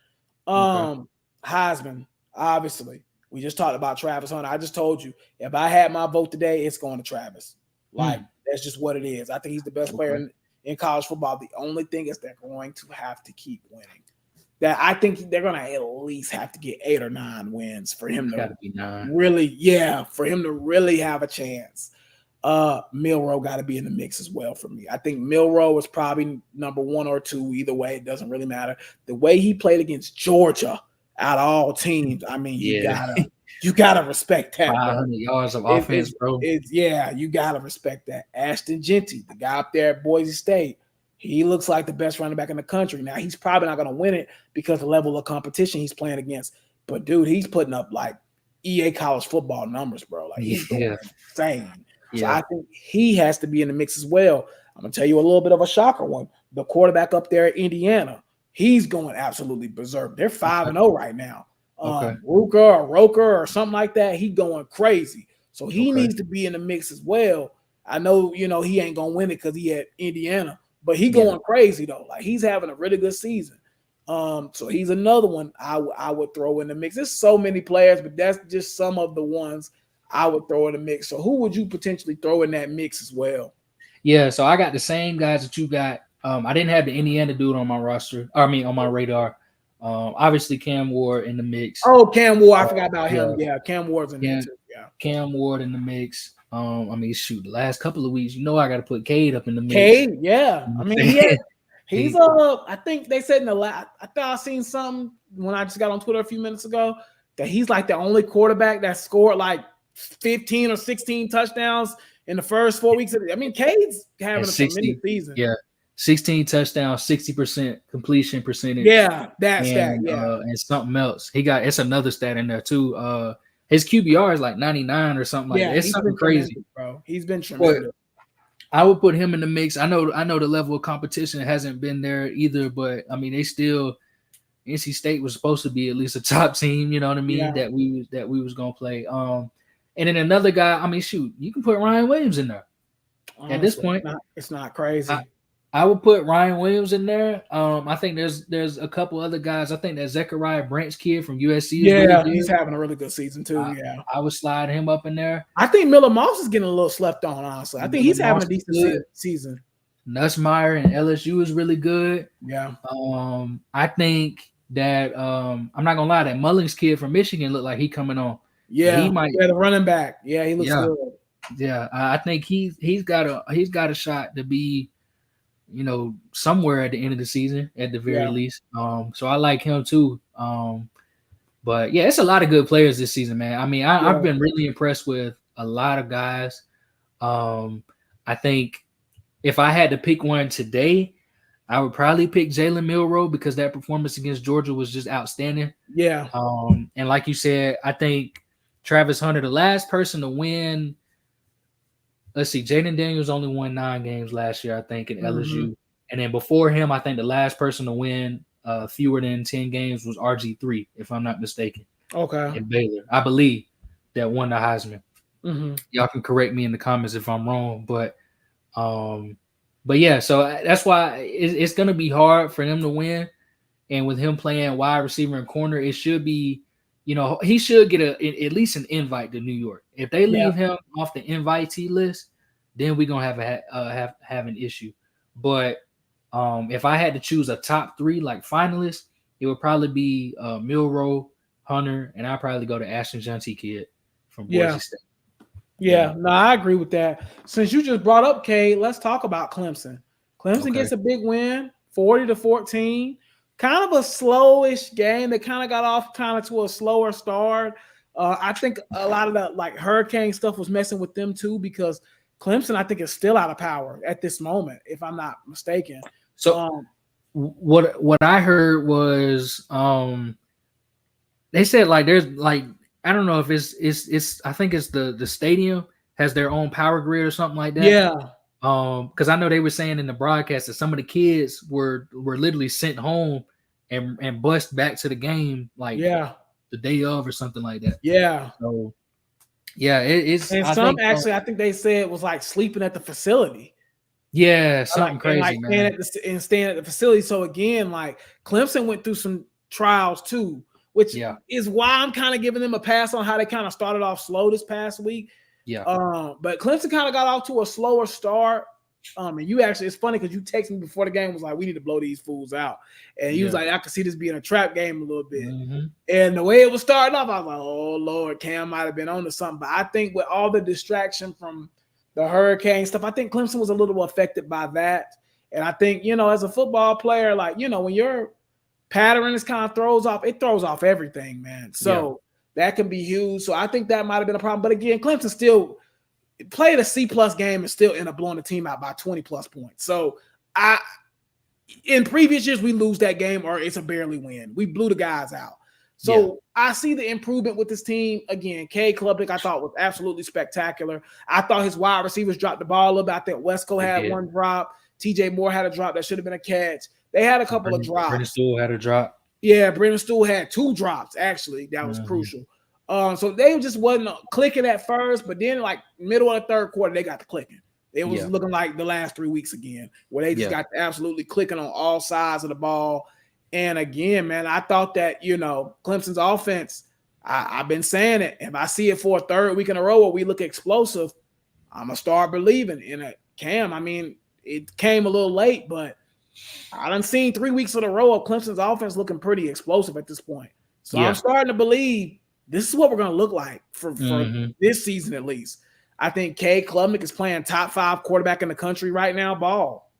Heisman, obviously. We just talked about Travis Hunter. I just told you, if I had my vote today, it's going to Travis. Like, that's just what it is. I think he's the best player in college football. The only thing is they're going to have to keep winning. That I think they're going to at least have to get 8 or 9 wins for him to really have a chance. Milroe got to be in the mix as well for me. I think Milroe is probably number 1 or 2. Either way, it doesn't really matter. The way he played against Georgia out of all teams, I mean, you gotta respect that. 500 yards of offense, bro. You gotta respect that. Ashton Genty, the guy up there at Boise State, he looks like the best running back in the country. Now, he's probably not going to win it because of the level of competition he's playing against. But, dude, he's putting up, like, EA college football numbers, bro. Like, he's going insane. So I think he has to be in the mix as well. I'm going to tell you a little bit of a shocker one. The quarterback up there at Indiana, he's going absolutely berserk. They're 5-0 right now. Roker or something like that, he going crazy. So he needs to be in the mix as well. I know, he ain't going to win it because he at Indiana. But he going crazy, though. Like, he's having a really good season. So he's another one I would throw in the mix. There's so many players, but that's just some of the ones I would throw in the mix. So who would you potentially throw in that mix as well? Yeah, so I got the same guys that you got. I didn't have the Indiana dude on my roster. On my radar. Obviously, Cam Ward in the mix. Oh, Cam Ward. I forgot about him. Yeah, Cam Ward's in there, too. Yeah. Cam Ward in the mix. The last couple of weeks, I got to put Cade up in the mix. Cade, yeah. I mean, he's I think they said in the last, I thought I seen something when I just got on Twitter a few minutes ago that he's like the only quarterback that scored like 15 or 16 touchdowns in the first 4 weeks. Cade's having a tremendous season. Yeah. 16 touchdowns, 60% completion percentage. Yeah, that stat. Yeah. And something else. It's another stat in there too. His QBR is like 99 or something like that. It's something crazy, bro. He's been tremendous. But I would put him in the mix. I know the level of competition hasn't been there either, but they still NC State was supposed to be at least a top team, you know what I mean? Yeah. That we was gonna play. And then another guy, you can put Ryan Williams in there. Honestly, at this point. It's not crazy. I would put Ryan Williams in there. I think there's a couple other guys. I think that Zechariah Branch kid from USC. He's having a really good season too. I would slide him up in there. I think Miller Moss is getting a little slept on, honestly. I think he's having a decent season. Nussmeier and LSU is really good. Yeah. I think that I'm not gonna lie, that Mullings kid from Michigan looked like he coming on. Yeah, he might. Yeah, the running back. Yeah, he looks good. Yeah, I think he's got a shot to be, somewhere at the end of the season at the very least. So I like him too. But yeah, it's a lot of good players this season, man. I've been really impressed with a lot of guys. I think if I had to pick one today, I would probably pick Jalen Milroe because that performance against Georgia was just outstanding. Yeah. And like you said, I think Travis Hunter, the last person to win. Let's see, Jaden Daniels only won 9 games last year, I think, at LSU. And then before him, I think the last person to win fewer than 10 games was RG3, if I'm not mistaken. Okay. In Baylor. I believe that won the Heisman. Mm-hmm. Y'all can correct me in the comments if I'm wrong. But yeah, so that's why it's going to be hard for them to win. And with him playing wide receiver and corner, it should be, he should get at least an invite to New York. If they leave him off the invitee list, then we're gonna have an issue. But if I had to choose a top 3 like finalists, it would probably be Milroe, Hunter, and I'd probably go to Ashton Genty kid from Boise State. Yeah, no, I agree with that. Since you just brought up Cade, let's talk about Clemson. Clemson gets a big win, 40-14. Kind of a slowish game. They kind of got off to a slower start. I think a lot of the hurricane stuff was messing with them too because Clemson, I think, is still out of power at this moment, if I'm not mistaken. So what I heard was they said there's I don't know if it's I think it's the stadium has their own power grid or something like that. Yeah. Because I know they were saying in the broadcast that some of the kids were literally sent home and bused back to the game the day of or something like that. Yeah. So yeah, it's and I think they said it was like sleeping at the facility. Yeah, something crazy, man. Staying at the facility. So again, like Clemson went through some trials too, which is why I'm kind of giving them a pass on how they kind of started off slow this past week. Yeah. But Clemson kind of got off to a slower start. And it's funny because you texted me before the game, was like, we need to blow these fools out. And he was like, I could see this being a trap game a little bit. Mm-hmm. And the way it was starting off, I was like, oh Lord, Cam might have been on to something. But I think with all the distraction from the hurricane stuff, I think Clemson was a little affected by that. And I think, as a football player, like, when your pattern is kind of throws off everything, man. So that can be huge. So I think that might have been a problem. But again, Clemson still played a C+ game and still end up blowing the team out by 20+ points. So in previous years, we lose that game or it's a barely win. We blew the guys out. So I see the improvement with this team. Again, Cade Klubnik, I thought was absolutely spectacular. I thought his wide receivers dropped the ball a little bit. I think Wesco had one drop. TJ Moore had a drop that should have been a catch. They had a couple of drops. Brendan Stool had a drop. Yeah, Brendan Stool had 2 drops, actually. That was crucial. So they just wasn't clicking at first, but then like middle of the third quarter, they got to clicking. It was looking like the last 3 weeks again, where they just got absolutely clicking on all sides of the ball. And again, man, I thought that, Clemson's offense, I've been saying it. If I see it for a third week in a row where we look explosive, I'm going to start believing in it. Cam, I mean, it came a little late, but I done seen 3 weeks in a row of Clemson's offense looking pretty explosive at this point. So I'm starting to believe this is what we're going to look like for this season at least. I think Cade Klubnik is playing top 5 quarterback in the country right now, ball.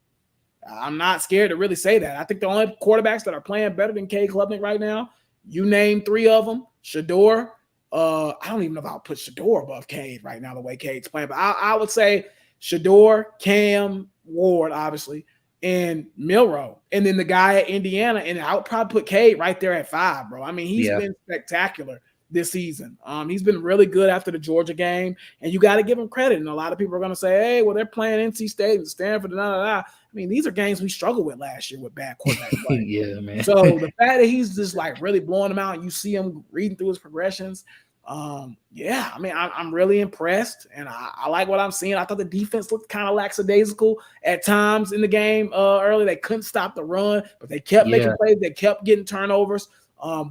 I'm not scared to really say that. I think the only quarterbacks that are playing better than Cade Klubnik right now, you name 3 of them. Shador. I don't even know if I'll put Shador above Cade right now, the way Cade's playing. But I would say Shador, Cam, Ward, obviously, and Milroe. And then the guy at Indiana. And I would probably put Cade right there at 5, bro. I mean, he's been spectacular this season. He's been really good after the Georgia game, and you got to give him credit. And a lot of people are going to say, hey, well, they're playing NC State and Stanford and I mean, these are games we struggled with last year with bad quarterback play. Yeah, man. So the fact that he's just like really blowing them out and you see him reading through his progressions, I mean, I'm really impressed, and I like what I'm seeing. I thought the defense looked kind of lackadaisical at times in the game early. They couldn't stop the run, but they kept making plays. They kept getting turnovers.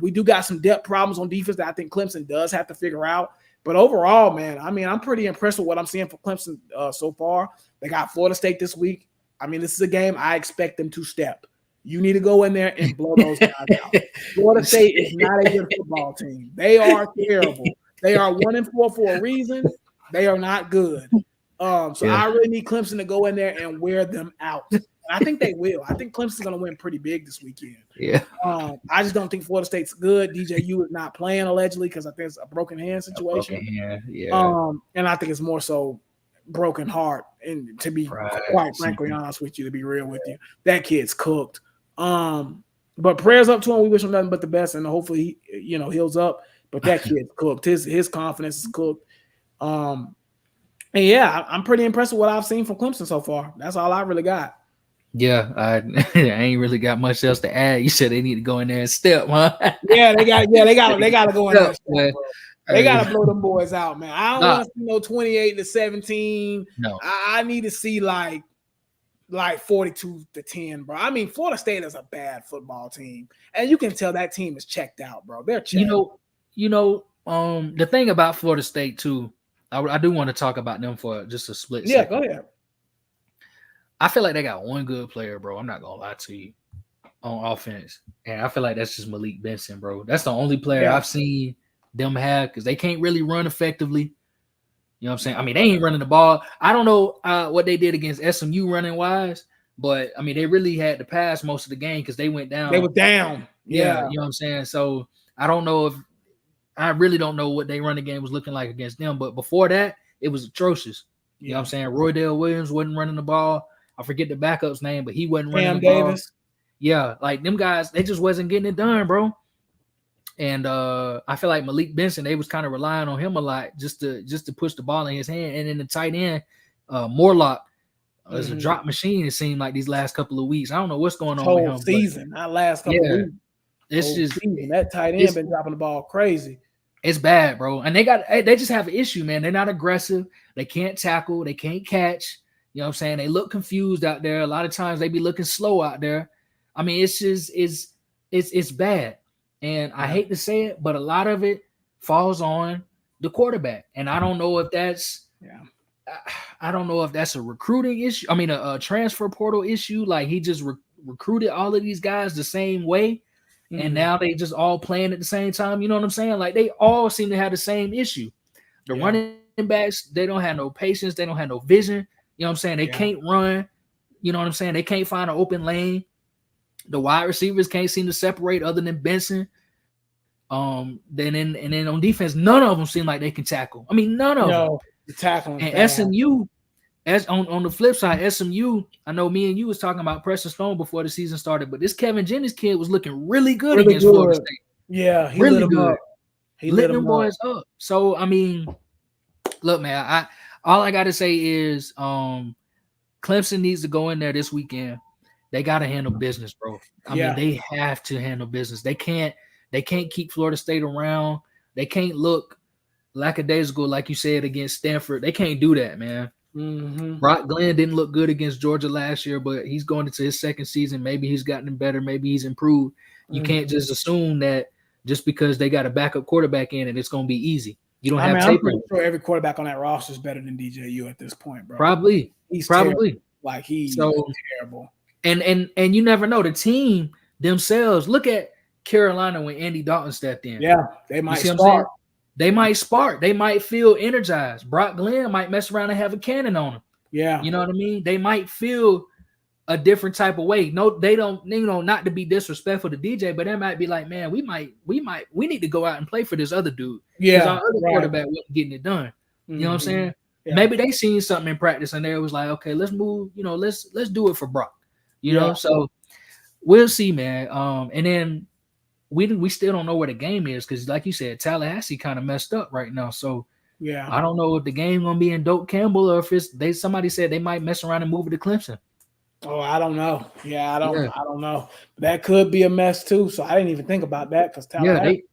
We do got some depth problems on defense that I think Clemson does have to figure out. But overall, man, I mean, I'm pretty impressed with what I'm seeing for Clemson so far. They got Florida State this week. I mean, this is a game I expect them to step. You need to go in there and blow those guys out. Florida State is not a good football team. They are terrible. They are 1-4 for a reason. They are not good. I really need Clemson to go in there and wear them out. And I think they will. I think Clemson's going to win pretty big this weekend. Yeah. I just don't think Florida State's good. DJU is not playing allegedly because I think it's a broken hand situation. And I think it's more so broken heart. And to be quite frankly honest with you, to be real with you, that kid's cooked. But prayers up to him. We wish him nothing but the best, and hopefully he, heals up. But that kid's cooked. His confidence is cooked. And I'm pretty impressed with what I've seen from Clemson so far. That's all I really got. Yeah, I ain't really got much else to add. You said they need to go in there and step, huh? They got to go in there and step, they got to blow them boys out, man. I don't want to see no 28-17. No. I need to see like 42-10, bro. I mean, Florida State is a bad football team, and you can tell that team is checked out, bro. They're checked. The thing about Florida State too, I do want to talk about them for just a split second. Yeah, go ahead. I feel like they got one good player, bro. I'm not gonna lie to you, on offense, and I feel like that's just Malik Benson, bro. That's the only player I've seen them have, because they can't really run effectively. You know what I'm saying? I mean, they ain't running the ball. I don't know what they did against SMU running wise, but I mean, they really had to pass most of the game because they went down. They were down. Yeah, you know what I'm saying? So I really don't know what they running game was looking like against them. But before that, it was atrocious. You know what I'm saying? Roydale Williams wasn't running the ball. I forget the backup's name, but he wasn't running the ball. Davis. Yeah, like them guys, they just wasn't getting it done, bro. And I feel like Malik Benson, they was kind of relying on him a lot just to push the ball in his hand. And then the tight end, Morlock, is a drop machine, it seemed like these last couple of weeks. I don't know what's going on with him. Whole season, not last couple of weeks. It's just that tight end been dropping the ball crazy. It's bad, bro. And they just have an issue, man. They're not aggressive. They can't tackle. They can't catch. You know what I'm saying? They look confused out there. A lot of times they be looking slow out there. I mean, it's just it's bad. And I hate to say it, but a lot of it falls on the quarterback. And I don't know if that's I don't know if that's a recruiting issue. I mean, a transfer portal issue. Like he just recruited all of these guys the same way. And now they just all playing at the same time. You know what I'm saying? Like they all seem to have the same issue. The running backs, they don't have no patience. They don't have no vision. You know what I'm saying? They can't run. You know what I'm saying? They can't find an open lane. The wide receivers can't seem to separate other than Benson. Then on defense, none of them seem like they can tackle. I mean, none of them. The tackling. And SMU, as on the flip side, SMU, I know me and you was talking about Preston Stone before the season started, but this Kevin Jennings kid was looking really good against Florida State. Yeah, he really lit good. Up. He lit them boys up. So I mean, look, man, all I gotta say is Clemson needs to go in there this weekend. They gotta handle business, bro. I mean, they have to handle business. They can't keep Florida State around. They can't look lackadaisical, like you said, against Stanford. They can't do that, man. Brock Glenn didn't look good against Georgia last year, but he's going into his second season. Maybe he's gotten better. Maybe he's improved. You can't just assume that just because they got a backup quarterback in and it's going to be easy. You don't have tape. I'm pretty sure every quarterback on that roster is better than DJU at this point, bro. Probably. He's probably terrible. Like he's terrible. And you never know. The team themselves, look at Carolina when Andy Dalton stepped in. Yeah, they might spark. They might spark. They might feel energized. Brock Glenn might mess around and have a cannon on him. Yeah. You know what I mean? They might feel a different type of way. No, they don't, not to be disrespectful to DJ, but they might be like, man, we need to go out and play for this other dude. Yeah. Because our other quarterback wasn't getting it done. You know what I'm saying? Yeah. Maybe they seen something in practice and they was like, okay, let's move, let's do it for Brock. You know, so we'll see, man. And then we still don't know where the game is because, like you said, Tallahassee kind of messed up right now. So I don't know if the game gonna be in Doak Campbell or if it's somebody said they might mess around and move it to Clemson. Oh, I don't know. I don't know. That could be a mess too. So I didn't even think about that because Tallahassee.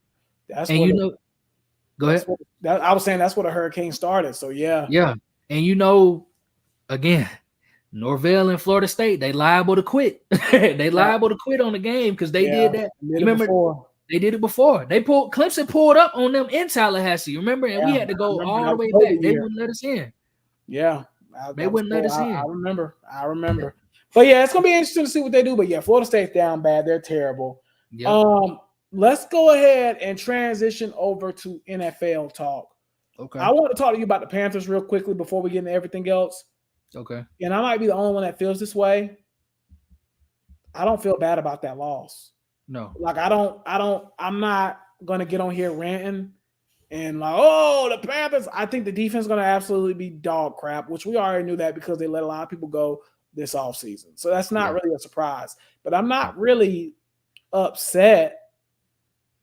Go ahead. I was saying that's where the hurricane started. So yeah. And again, Norvell and Florida State, they liable to quit. They liable to quit on the game because they did that. Remember, they did it before. Clemson pulled up on them in Tallahassee. Remember, and we had to go all the way back. They wouldn't let us in. Yeah, they wouldn't let us in. I remember. But yeah, it's gonna be interesting to see what they do. But yeah, Florida State's down bad. They're terrible. Yep. Let's go ahead and transition over to NFL talk. Okay. I want to talk to you about the Panthers real quickly before we get into everything else. Okay. And I might be the only one that feels this way. I don't feel bad about that loss. No. Like I'm not gonna get on here ranting and like, oh, the Panthers. I think the defense is gonna absolutely be dog crap, which we already knew that because they let a lot of people go this offseason. So that's not really a surprise. But I'm not really upset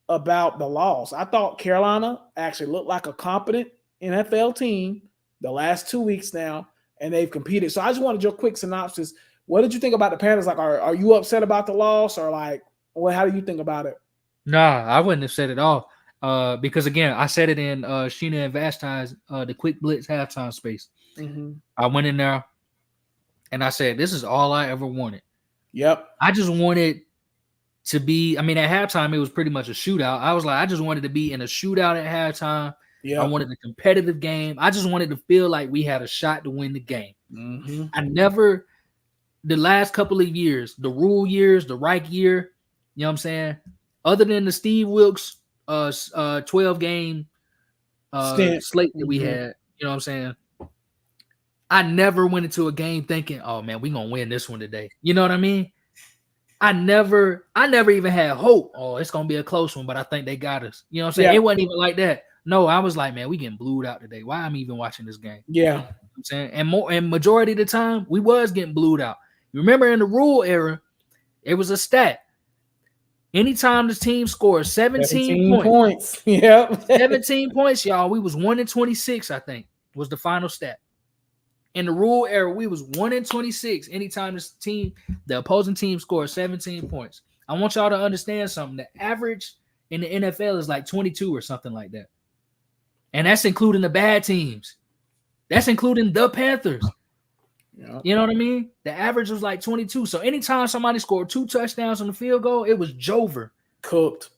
about the loss. I thought Carolina actually looked like a competent NFL team the last 2 weeks now, and they've competed. So I just wanted your quick synopsis. What did you think about the Panthers? Like, are you upset about the loss, or like, how do you think about it? Nah, I wouldn't have said it all. Because again, I said it in Sheena and Vashti's the Quick Blitz halftime space. I went in there and I said, this is all I ever wanted. Yep. I just wanted to be, at halftime, it was pretty much a shootout. I was like, I just wanted to be in a shootout at halftime. Yeah. I wanted a competitive game. I just wanted to feel like we had a shot to win the game. The last couple of years, the Rule years, the Reich year, you know what I'm saying? Other than the Steve Wilkes 12-game slate that we had, you know what I'm saying? I never went into a game thinking, oh man, we're gonna win this one today. You know what I mean? I never even had hope. Oh, it's gonna be a close one, but I think they got us. You know what I'm saying? It wasn't even like that. No, I was like, man, we getting blued out today. Why am I even watching this game? Yeah. You know what I'm saying? And majority of the time, we was getting blued out. You remember in the Rule era, it was a stat. Anytime the team scores 17 points. Yeah. 17 points, y'all. We was 1-26, I think, was the final stat. In the Rule era, we was 1-26 anytime the opposing team scored 17 points. I want y'all to understand something. The average in the NFL is like 22 or something like that. And that's including the bad teams. That's including the Panthers. Yeah. You know what I mean? The average was like 22. So anytime somebody scored 2 touchdowns on the field goal, it was Jover. Cooked.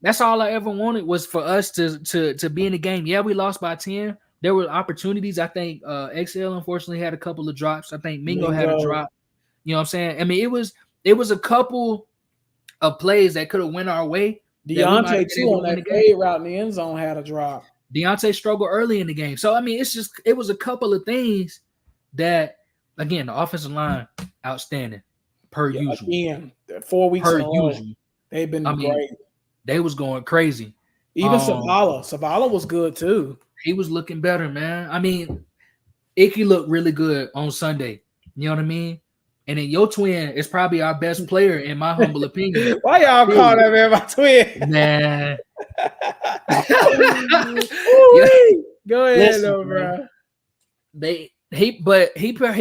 That's all I ever wanted was for us to be in the game. Yeah, we lost by 10. There were opportunities. I think XL unfortunately had a couple of drops. I think Mingo had a drop. You know what I'm saying? I mean, it was a couple of plays that could have went our way. Deontay too on that fade route in the end zone had a drop. Deontay struggled early in the game. So I mean, it was a couple of things that, again, the offensive line outstanding per usual. Again, 4 weeks per in a row, usual. they've been great. They was going crazy. Even Savala was good too. He was looking better, man. I mean, Icky looked really good on Sunday. You know what I mean? And then your twin is probably our best player, in my humble opinion. Why y'all call that man my twin? Man. Go ahead, though, bro. He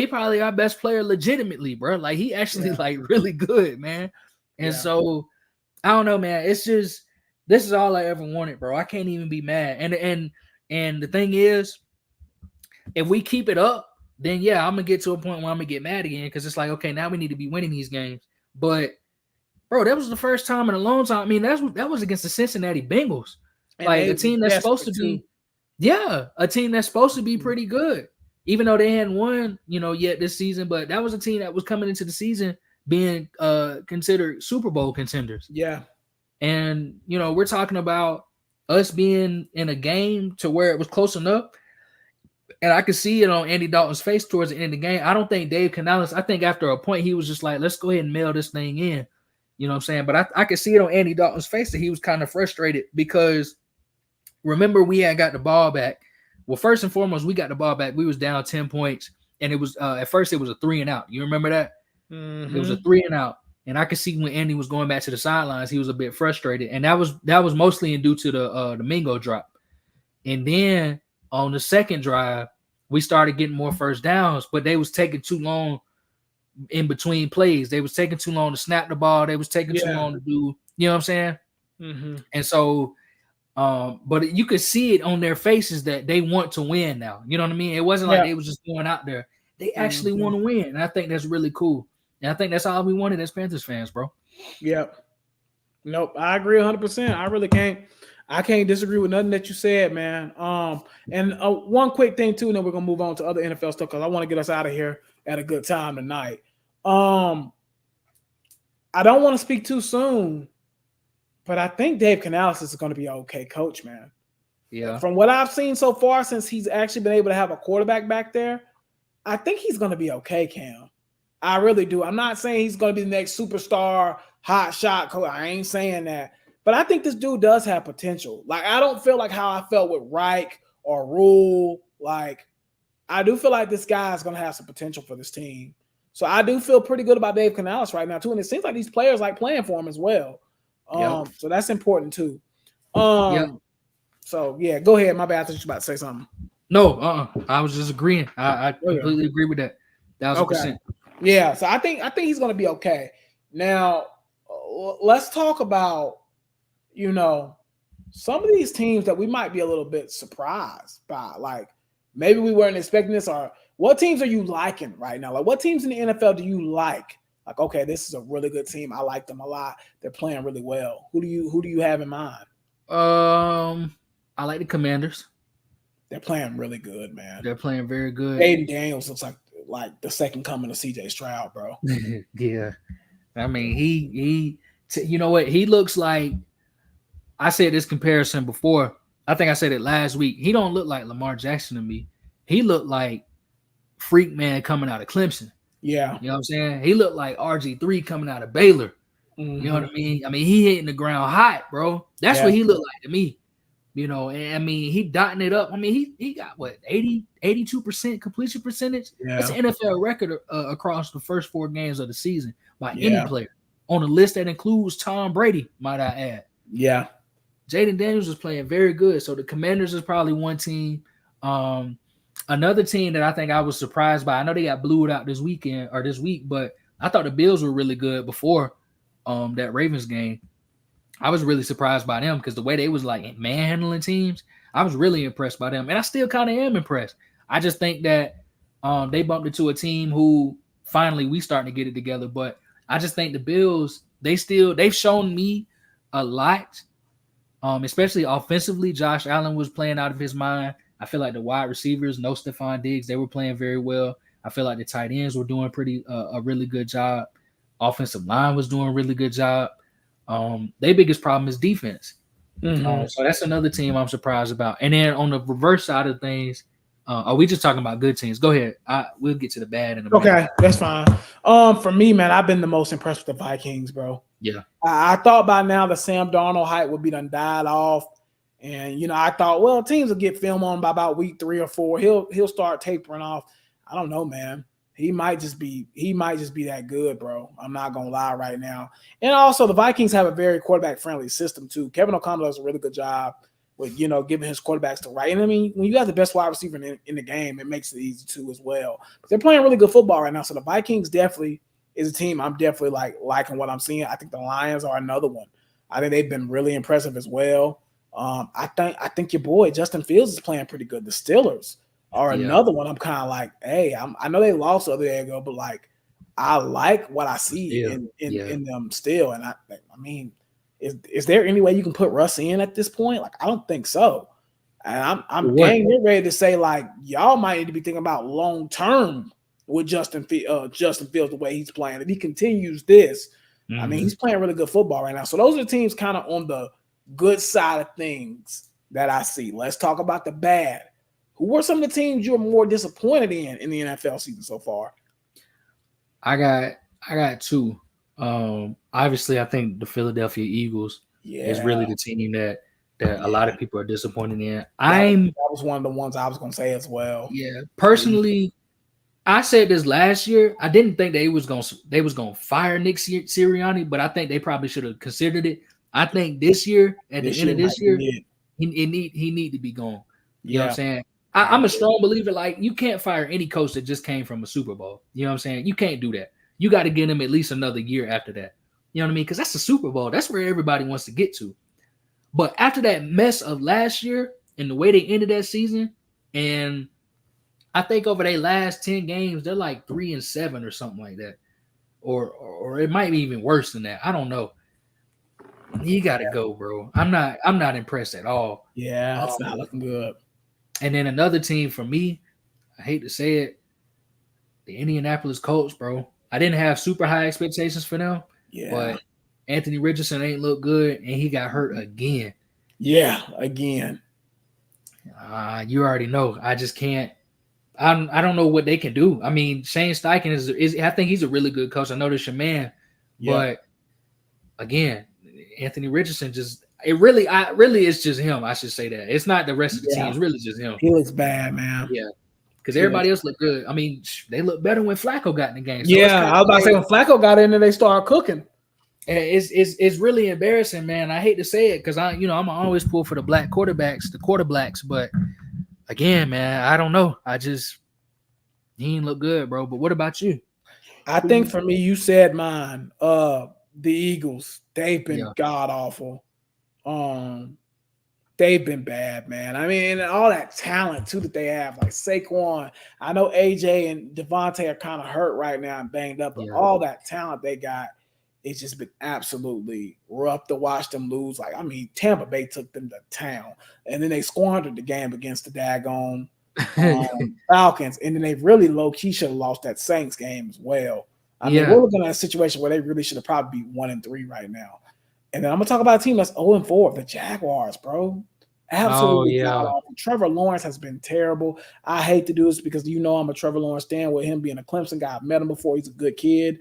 probably our best player legitimately, bro. Like he actually like really good, man. And so I don't know, man. It's just this is all I ever wanted, bro. I can't even be mad. And the thing is, if we keep it up, then yeah, I'm gonna get to a point where I'm gonna get mad again because it's like, okay, now we need to be winning these games. But bro, that was the first time in a long time. I mean, that was against the Cincinnati Bengals, and like a team that's supposed to be, a team that's supposed to be pretty good, even though they hadn't won, yet this season. But that was a team that was coming into the season being considered Super Bowl contenders. Yeah, and we're talking about us being in a game to where it was close enough. And I could see it on Andy Dalton's face towards the end of the game. I don't think Dave Canales, I think after a point, he was just like, let's go ahead and mail this thing in. You know what I'm saying? But I could see it on Andy Dalton's face that he was kind of frustrated because remember we had got the ball back. Well, first and foremost, we got the ball back. We was down 10 points. And it was at first it was a 3 and out. You remember that? Mm-hmm. It was a 3 and out. And I could see when Andy was going back to the sidelines, he was a bit frustrated. And that was mostly due to the Mingo drop. And then on the second drive, we started getting more first downs, but they was taking too long in between plays. They was taking too long to snap the ball. They was taking too long to do, you know what I'm saying? Mm-hmm. And so, but you could see it on their faces that they want to win now. You know what I mean? It wasn't like they was just going out there. They actually want to win. And I think that's really cool. And I think that's all we wanted as Panthers fans, bro. Yep. Nope. I agree 100%. I really can't. I can't disagree with nothing that you said, man. And one quick thing too, and then we're gonna move on to other NFL stuff because I want to get us out of here at a good time tonight. I don't want to speak too soon, but I think Dave Canales is going to be an okay coach, man. Yeah. From what I've seen so far, since he's actually been able to have a quarterback back there, I think he's going to be okay, Cam. I really do. I'm not saying he's going to be the next superstar, hot shot coach. I ain't saying that. But I think this dude does have potential. Like, I don't feel like how I felt with Reich or Rule. Like, I do feel like this guy is going to have some potential for this team. So I do feel pretty good about Dave Canales right now, too. And it seems like these players like playing for him as well. So that's important, too. So, yeah, go ahead. My bad. I thought you were about to say something. No, I was just agreeing. I completely agree with that. 1,000%. Yeah, so I think he's going to be okay. Now, let's talk about some of these teams that we might be a little bit surprised by. Like, maybe we weren't expecting this. Or what teams are you liking right now? Like, what teams in the NFL do you like? Like, okay, this is a really good team. I like them a lot. They're playing really well. Who do you have in mind? I like the Commanders. They're playing really good, man. They're playing very good. Aiden Daniels looks like the second coming of CJ Stroud, bro. Yeah. I mean, he you know what? He looks like, I said this comparison before. I think I said it last week. He don't look like Lamar Jackson to me. He looked like Freak Man coming out of Clemson. Yeah. You know what I'm saying? He looked like RG3 coming out of Baylor. Mm-hmm. You know what I mean? I mean, he hitting the ground hot, bro. That's what he looked like to me. And I mean, he dotting it up. I mean, he got what, 82% completion percentage? Yeah. That's an NFL record across the first 4 games of the season by any player on a list that includes Tom Brady, might I add. Yeah. Jaden Daniels is playing very good. So the Commanders is probably one team. Another team that I think I was surprised by, I know they got blued out this week, but I thought the Bills were really good before that Ravens game, I was really surprised by them because the way they was like manhandling teams, I was really impressed by them, and I still kind of am impressed. I just think that they bumped into a team who finally we starting to get it together, but I just think the Bills they've shown me a lot, especially offensively. Josh Allen was playing out of his mind. I feel like the wide receivers, no Stephon Diggs, they were playing very well. I feel like the tight ends were doing a really good job. Offensive line was doing a really good job. Their biggest problem is defense. So that's another team I'm surprised about. And then on the reverse side of things, are we just talking about good teams? Go ahead. We'll get to the bad in a minute. Okay, that's fine. For me, man, I've been the most impressed with the Vikings, bro. Yeah. I thought by now the Sam Darnold hype would be done died off. And I thought, well, teams will get film on by about week 3 or 4. He'll start tapering off. I don't know, man. He might just be that good, bro. I'm not gonna lie right now. And also the Vikings have a very quarterback-friendly system too. Kevin O'Connell does a really good job with giving his quarterbacks the right. And I mean, when you got the best wide receiver in the game, it makes it easy too as well. But they're playing really good football right now. So the Vikings definitely is a team I'm definitely liking what I'm seeing. I think the Lions are another one. I think they've been really impressive as well. I think your boy Justin Fields is playing pretty good. The Steelers are another one. I'm kind of like, hey, I know they lost the other day ago, but I like what I see in them still. And I mean, is there any way you can put Russ in at this point? I don't think so. And I'm getting ready to say y'all might need to be thinking about long term with Justin Fields the way he's playing. If he continues this, I mean, he's playing really good football right now. So those are the teams kind of on the good side of things that I see. Let's talk about the bad. Who are some of the teams you're more disappointed in the NFL season so far? I got 2. Obviously, I think the Philadelphia Eagles is really the team that a lot of people are disappointed in. That was one of the ones I was going to say as well. Yeah, personally, I said this last year. I didn't think they was going to fire Nick Sirianni, but I think they probably should have considered it. I think this year, at the end of this year, he need to be gone. You know what I'm saying? I'm a strong believer. You can't fire any coach that just came from a Super Bowl. You know what I'm saying? You can't do that. You got to get him at least another year after that. You know what I mean? Because that's the Super Bowl. That's where everybody wants to get to. But after that mess of last year and the way they ended that season, and I think over their last 10 games, they're 3-7 or something like that. Or it might be even worse than that. I don't know. You got to go, bro. I'm not impressed at all. Yeah, that's not looking good. And then another team for me, I hate to say it, the Indianapolis Colts, bro. I didn't have super high expectations for them, but Anthony Richardson ain't look good, and he got hurt again. Yeah, again. You already know. I just can't. I don't know what they can do. I mean, Shane Steichen is. I think he's a really good coach. I know that's your man, but again, Anthony Richardson just. It really is just him. I should say that. It's not the rest of the team. It's really just him. He looks bad, man. Yeah. Because everybody else looked good. I mean, they look better when Flacco got in the game. So I was about to say when Flacco got in there, they started cooking. It's really embarrassing, man. I hate to say it because I'm always pull for the black quarterbacks, the quarterbacks. But again, man, I don't know. He ain't look good, bro. But what about you? I think for me, you said mine. The Eagles, they've been god awful. They've been bad, man. I mean, and all that talent too that they have, like Saquon. I know AJ and Devontae are kind of hurt right now and banged up, but all that talent they got, it's just been absolutely rough to watch them lose. Tampa Bay took them to town, and then they squandered the game against the daggone Falcons, and then they really low key should have lost that Saints game as well. I mean, we're looking at a situation where they really should have probably be 1-3 right now. And then I'm gonna talk about a team that's 0-4, the Jaguars, bro. Absolutely. Trevor Lawrence has been terrible. I hate to do this because I'm a Trevor Lawrence stan with him being a Clemson guy. I've met him before. He's a good kid.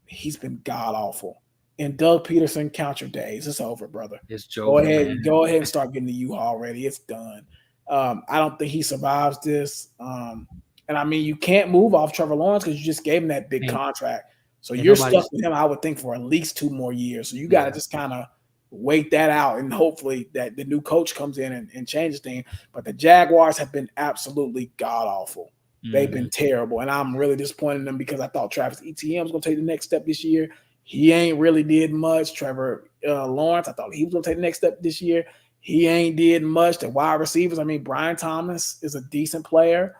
He's been god awful. And Doug Peterson, count your days. It's over, brother. It's Joe. Go ahead and start getting the U-Haul ready. It's done. I don't think he survives this. And I mean, you can't move off Trevor Lawrence because you just gave him that big contract. So you're stuck with him, I would think, for at least 2 more years. So you got to just kind of wait that out, and hopefully that the new coach comes in and changes things. But the Jaguars have been absolutely god-awful. They've been terrible, and I'm really disappointed in them because I thought Travis Etienne was going to take the next step this year. He ain't really did much. Trevor Lawrence, I thought he was going to take the next step this year. He ain't did much. The wide receivers, I mean, Brian Thomas is a decent player,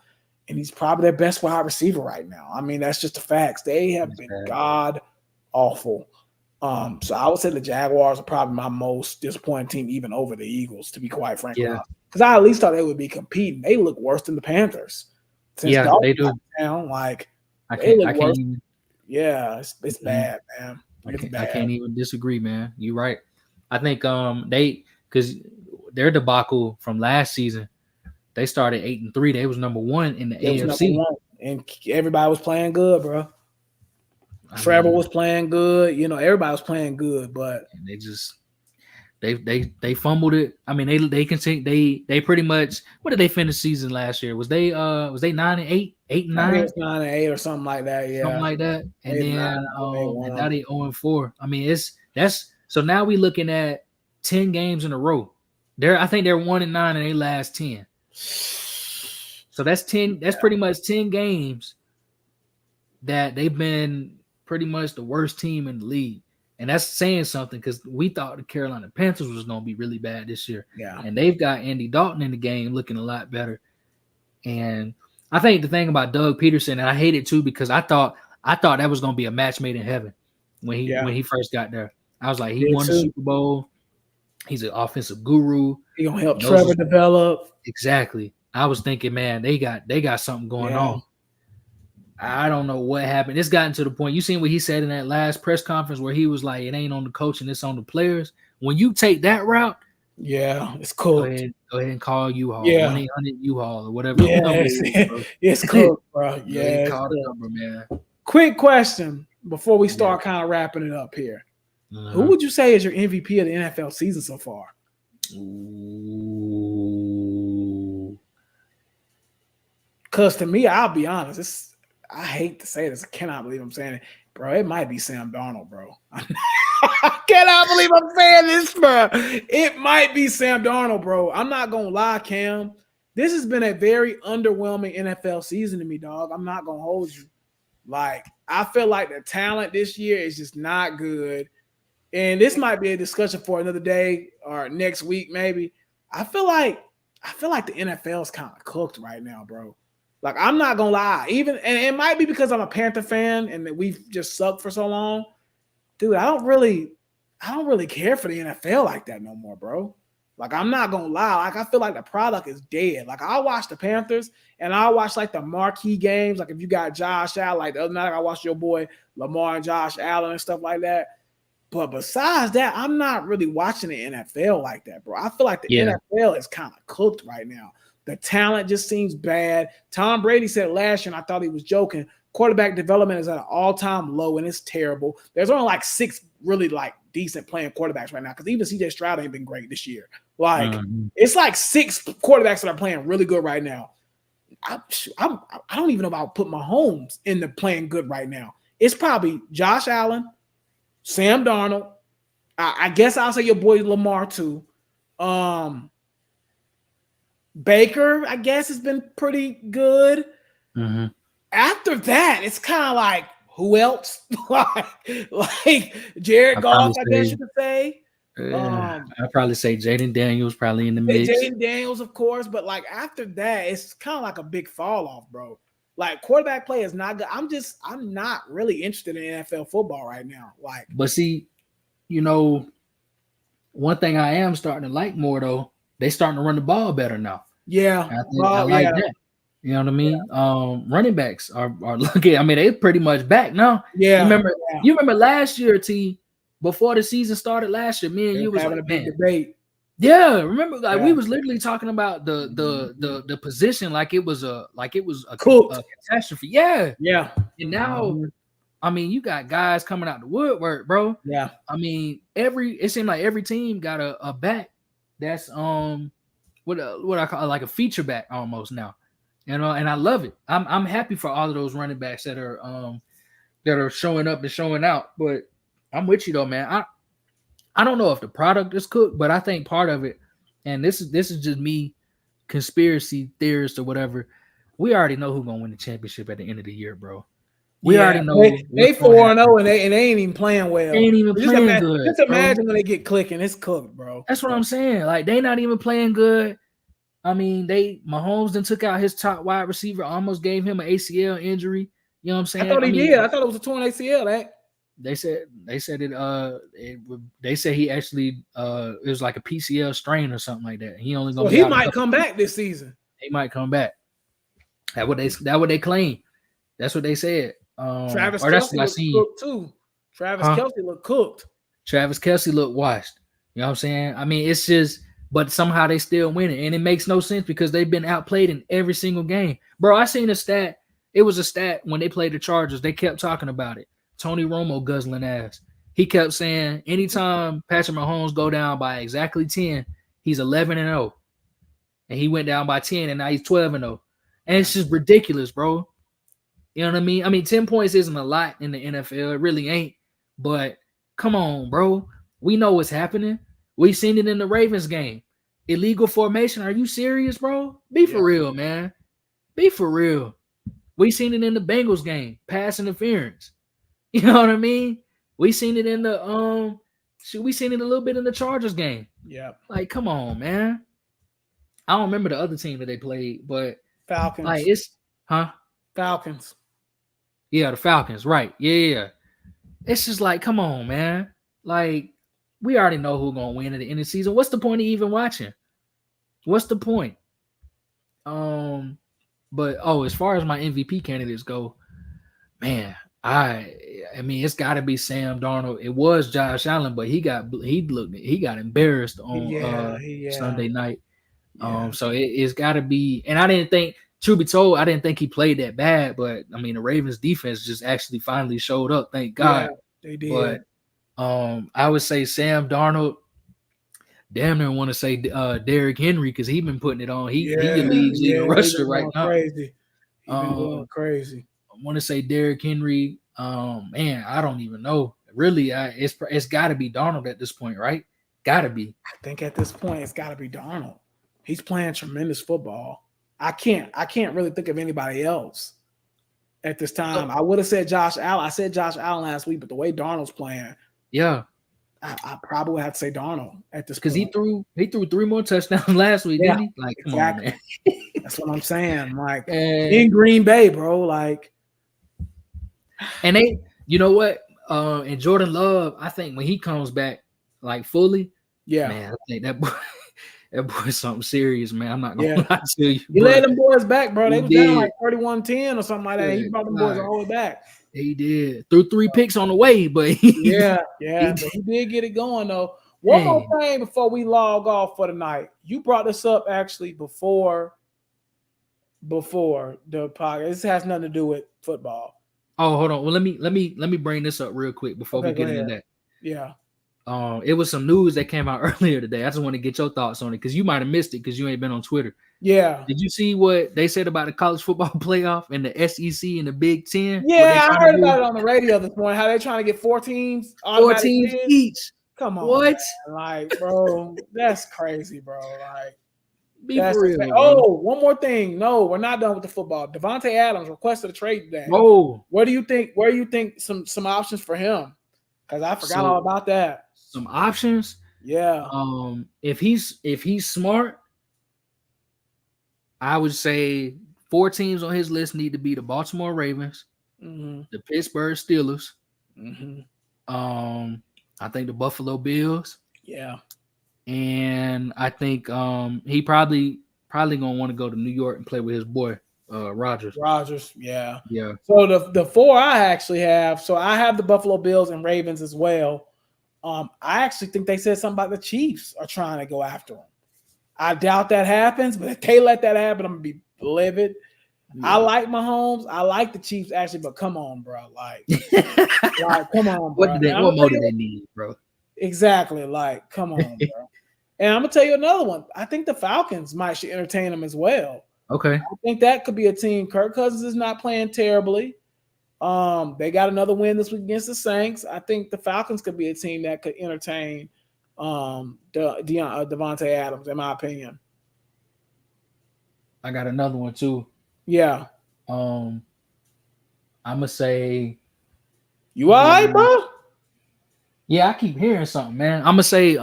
and he's probably their best wide receiver right now. I mean, that's just the facts. They have been god awful. So I would say the Jaguars are probably my most disappointing team, even over the Eagles, to be quite frank. Yeah. Because I at least thought they would be competing. They look worse than the Panthers. Since they do. Down, like I can't even. Yeah, it's bad, man. I can't even disagree, man. You're right. I think because their debacle from last season, they started 8-3. They was number 1 in the AFC, and everybody was playing good, bro. Trevor was playing good. You know, everybody was playing good, but they just they fumbled it. I mean, they pretty much. What did they finish season last year? Was they 9-8, 8-9, 9-8 or something like that? Yeah, something like that. And then and now they 0-4. I mean, that's so now we looking at 10 games in a row. I think they're 1-9 in their last 10. So that's 10. That's pretty much 10 games that they've been pretty much the worst team in the league. And that's saying something because we thought the Carolina Panthers was going to be really bad this year. Yeah. And they've got Andy Dalton in the game looking a lot better. And I think the thing about Doug Peterson, and I hate it too because I thought that was going to be a match made in heaven when he first got there. I was like, he won the Super Bowl. He's an offensive guru. He going to help Trevor develop. Exactly. I was thinking, man, they got something going on. I don't know what happened. It's gotten to the point. You seen what he said in that last press conference where he was like, it ain't on the coach and it's on the players. When you take that route, it's cool. Go ahead and call U-Haul. Yeah. 1-800 U-Haul or whatever. Yeah, it's cool, bro. Yeah, call the number, man. Quick question before we start kind of wrapping it up here. Who would you say is your MVP of the NFL season so far? Ooh. Because to me, I'll be honest, I hate to say this. I cannot believe I'm saying it. Bro, it might be Sam Darnold, bro. I cannot believe I'm saying this, bro. It might be Sam Darnold, bro. I'm not going to lie, Cam. This has been a very underwhelming NFL season to me, dog. I'm not going to hold you. Like, I feel like the talent this year is just not good. And this might be a discussion for another day or next week, maybe. I feel like the NFL is kind of cooked right now, bro. Like, I'm not gonna lie. And it might be because I'm a Panther fan and that we've just sucked for so long. Dude, I don't really care for the NFL like that no more, bro. Like, I'm not gonna lie. Like, I feel like the product is dead. Like, I'll watch the Panthers and I'll watch like the marquee games. Like, if you got Josh Allen, like the other night I watched your boy Lamar and Josh Allen and stuff like that. But besides that, I'm not really watching the NFL like that, bro. I feel like the NFL is kind of cooked right now. The talent just seems bad. Tom Brady said last year, and I thought he was joking, quarterback development is at an all-time low, and it's terrible. There's only like 6 really like decent playing quarterbacks right now because even C.J. Stroud ain't been great this year. Like, it's like 6 quarterbacks that are playing really good right now. I don't even know if I'll put Mahomes in the playing good right now. It's probably Josh Allen, Sam Darnold. I guess I'll say your boy Lamar too. Baker, I guess, has been pretty good. Mm-hmm. After that, it's kind of like, who else? like Jared Goff, I guess you could say. I'd probably say Jaden Daniels probably in the mix. Jaden Daniels, of course, but like after that, it's kind of like a big fall off, bro. Like quarterback play is not good. I'm not really interested in NFL football right now. Like, but see, you know, one thing I am starting to like more though, they starting to run the ball better now. Yeah, I like that. You know what I mean? Yeah. Running backs are looking. I mean, they pretty much back now. Yeah. You remember last year, T, before the season started last year, me and you was having like, a big debate. Yeah, remember? Like we was literally talking about the position like it was a catastrophe. Yeah. Yeah. And now, I mean, you got guys coming out the woodwork, bro. Yeah. I mean, it seemed like every team got a back that's what I call like a feature back almost now. You know, and I love it. I'm happy for all of those running backs that are showing up and showing out. But I'm with you though, man. I don't know if the product is cooked, but I think part of it, and this is just me, conspiracy theorist or whatever. We already know who's gonna win the championship at the end of the year, bro. We already know they 4-0 and they ain't even playing well. They ain't even playing good. Just imagine when they get clicking, it's cooked, bro. That's what I'm saying. Like they not even playing good. I mean, Mahomes then took out his top wide receiver, almost gave him an ACL injury. You know what I'm saying? I thought he did. I thought it was a torn ACL. They said they said he actually it was like a PCL strain or something like that. He only gonna he might come back this season. He might come back. That what they claim. That's what they said. Travis Kelce looked cooked too. Travis Kelce looked cooked. Travis Kelce looked washed. You know what I'm saying? I mean, it's just, but somehow they still winning, and it makes no sense because they've been outplayed in every single game. Bro, I seen a stat. It was a stat when they played the Chargers. They kept talking about it. Tony Romo guzzling ass. He kept saying anytime Patrick Mahomes go down by exactly 10, he's 11-0. And he went down by 10, and now he's 12-0. And it's just ridiculous, bro. You know what I mean? I mean, 10 points isn't a lot in the NFL. It really ain't. But come on, bro. We know what's happening. We seen it in the Ravens game. Illegal formation. Are you serious, bro? Be for real, man. Be for real. We seen it in the Bengals game. Pass interference. You know what I mean? We seen it in the we seen it a little bit in the Chargers game. Yeah. Like, come on, man. I don't remember the other team that they played, but Falcons. Like Falcons. Yeah, the Falcons, right. Yeah. It's just like, come on, man. Like, we already know who's gonna win at the end of the season. What's the point of even watching? What's the point? But as far as my MVP candidates go, man, I mean, it's got to be Sam Darnold. It was Josh Allen, but he got embarrassed on Sunday night. So it's got to be. And I didn't think, truth be told, I didn't think he played that bad. But I mean, the Ravens defense just actually finally showed up. Thank God. Yeah, they did. But I would say Sam Darnold. Damn near want to say Derrick Henry because he's been putting it on. He the league's leading rusher right now. Crazy. He's been going crazy. I want to say Derrick Henry. Man, I don't even know. Really, it's got to be Darnold at this point, right? Got to be. I think at this point it's got to be Darnold. He's playing tremendous football. I can't really think of anybody else at this time. I would have said Josh Allen. I said Josh Allen last week, but the way Darnold's playing, I probably would have to say Darnold at this point. Because he threw 3 more touchdowns last week, didn't he? Like, come on, man. That's what I'm saying. Like, in Green Bay, bro. Like, and you know what? And Jordan Love, I think when he comes back, like fully, man, I think that boy's something serious, man. I'm not gonna lie to you. He led them boys back, bro. They was down like 31-10 or something like that. He brought them boys all the way back. He did. Threw 3 picks on the way, but but he did get it going though. One more thing before we log off for the night. You brought this up actually before the podcast. This has nothing to do with football. Oh, hold on. Well, let me bring this up real quick before we get into that. Yeah. It was some news that came out earlier today. I just want to get your thoughts on it because you might have missed it because you ain't been on Twitter. Yeah. Did you see what they said about the college football playoff and the SEC and the Big Ten? Yeah, I heard about it on the radio this morning. How they trying to get 4 teams, 4 teams each. Come on, what? Man. Like, bro, that's crazy, bro. Like, be for real. One more thing. No, we're not done with the football. Devontae Adams requested a trade today. Oh, where do you think some options for him? Because I forgot all about that. Some options. Yeah. If he's smart, I would say 4 teams on his list need to be the Baltimore Ravens, the Pittsburgh Steelers. I think the Buffalo Bills. Yeah. And I think he probably gonna want to go to New York and play with his boy Rodgers. Yeah. Yeah. So the 4 I actually have. So I have the Buffalo Bills and Ravens as well. I actually think they said something about the Chiefs are trying to go after him. I doubt that happens, but if they let that happen, I'm gonna be livid. Yeah. I like Mahomes. I like the Chiefs actually, but come on, bro. Like come on, bro. What more do they need, bro? Exactly. Like, come on, bro. And I'm gonna tell you another one. I think the Falcons should entertain them as well. Okay. I think that could be a team. Kirk Cousins is not playing terribly. They got another win this week against the Saints. I think the Falcons could be a team that could entertain Devontae Adams, in my opinion. I got another one too. Yeah. I'm gonna say You all right, bro? yeah. I keep hearing something, man. I'm gonna say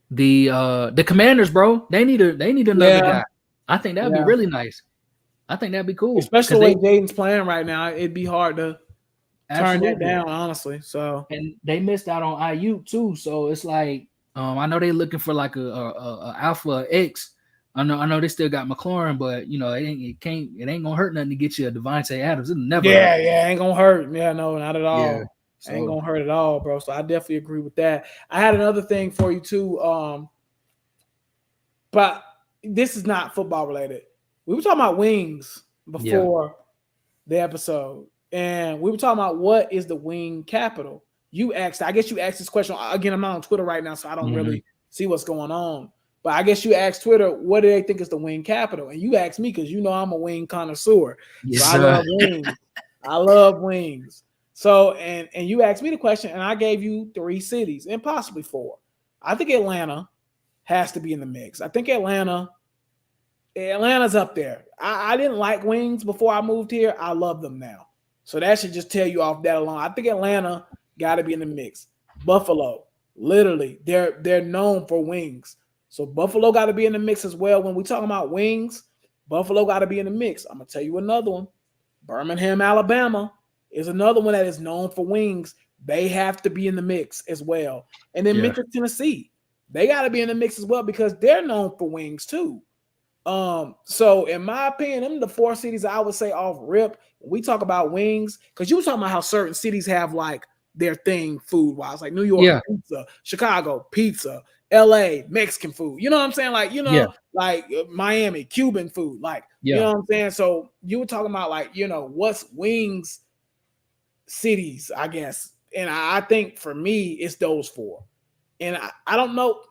the Commanders, bro. They need another Yeah, guy. I think that'd be yeah. really nice. I think that'd be cool Especially because the way they Jaden's playing right now, it'd be hard to turn that absolutely down, honestly. So and they missed out on IU too. So it's like I know they looking for like a alpha X. I know they still got McLaurin, but you know it ain't gonna hurt nothing to get you a Devontae Adams. It'll never hurt. yeah, ain't gonna hurt. Yeah, no, not at Yeah. all. Ain't So gonna hurt at all, bro. So I definitely agree with that. I had another thing for you too. But this is not football related. We were talking about wings before the episode, and we were talking about what is the wing capital. You asked, I guess you asked this question again. I'm not on Twitter right now, so I don't really see what's going on. But I guess you asked Twitter, what do they think is the wing capital? And you asked me because you know I'm a wing connoisseur. yes, So I love wings. I love wings. So and you asked me the question, and I gave you 3 cities and possibly 4. I think Atlanta has to be in the mix. I think Atlanta's up there. I didn't like wings before I moved here. I love them now. So that should just tell you off that alone. I think Atlanta got to be in the mix. Buffalo, literally, they're known for wings. So Buffalo got to be in the mix as well. When we talking about wings, Buffalo got to be in the mix. I'm gonna tell you another one. Birmingham, Alabama is another one that is known for wings. They have to be in the mix as well. And then Memphis, Tennessee, they got to be in the mix as well because they're known for wings too. So in my opinion, them the 4 cities I would say off rip. When we talk about wings, because you were talking about how certain cities have like their thing food wise, like New York pizza, Chicago pizza, LA Mexican food. You know what I'm saying? Like like Miami Cuban food. Like you know what I'm saying. So you were talking about like what's wings cities, I guess, and I think for me it's those 4, and I don't know.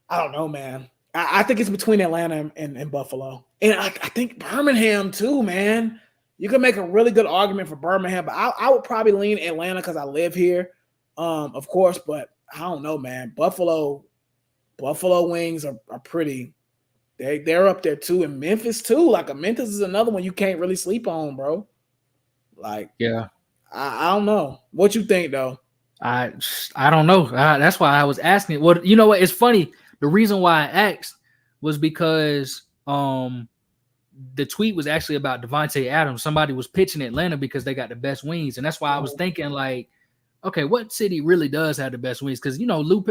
I don't know, man. I think it's between Atlanta and Buffalo. And I think Birmingham too, man. You can make a really good argument for Birmingham, but I would probably lean Atlanta because I live here, of course. But I don't know, man. Buffalo wings are pretty. They're up there too. And Memphis too. Like Memphis is another one you can't really sleep on, bro. Like, I don't know. What you think though? I don't know. That's why I was asking. Well, you know what? It's funny. The reason why I asked was because the tweet was actually about Devontae Adams. Somebody was pitching Atlanta because they got the best wings, and that's why I was thinking like, okay, what city really does have the best wings? Because Lou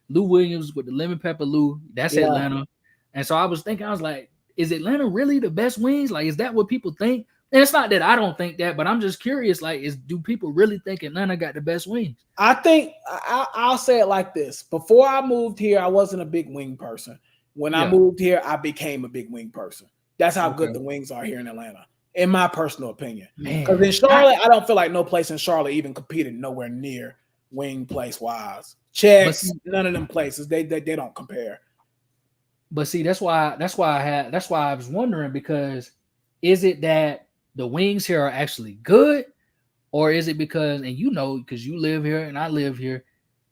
Williams with the lemon pepper Lou, that's Atlanta, and so I was thinking, I was like, is Atlanta really the best wings? Like, is that what people think? And it's not that I don't think that, but I'm just curious. Like, do people really think Atlanta got the best wings? I think I'll say it like this: before I moved here, I wasn't a big wing person. When I moved here, I became a big wing person. That's how good the wings are here in Atlanta, in my personal opinion. Because in Charlotte, I don't feel like no place in Charlotte even competed nowhere near wing place wise. Checks, none of them places they don't compare. But see, that's why I was wondering, because is it that the wings here are actually good, or is it because because you live here and I live here,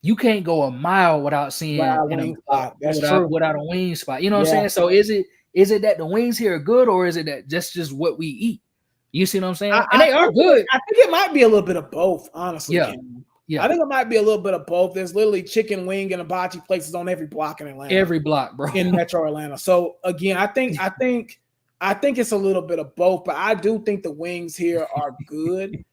you can't go a mile without seeing a wing spot. That's true. Without a wing spot. You know what I'm saying? So is it that the wings here are good, or is it that just what we eat? You see what I'm saying? And they are good. I think it might be a little bit of both, honestly. Yeah. I think it might be a little bit of both. There's literally chicken wing and hibachi places on every block in Atlanta. Every block, bro. In Metro Atlanta. So again, I think it's a little bit of both, but I do think the wings here are good.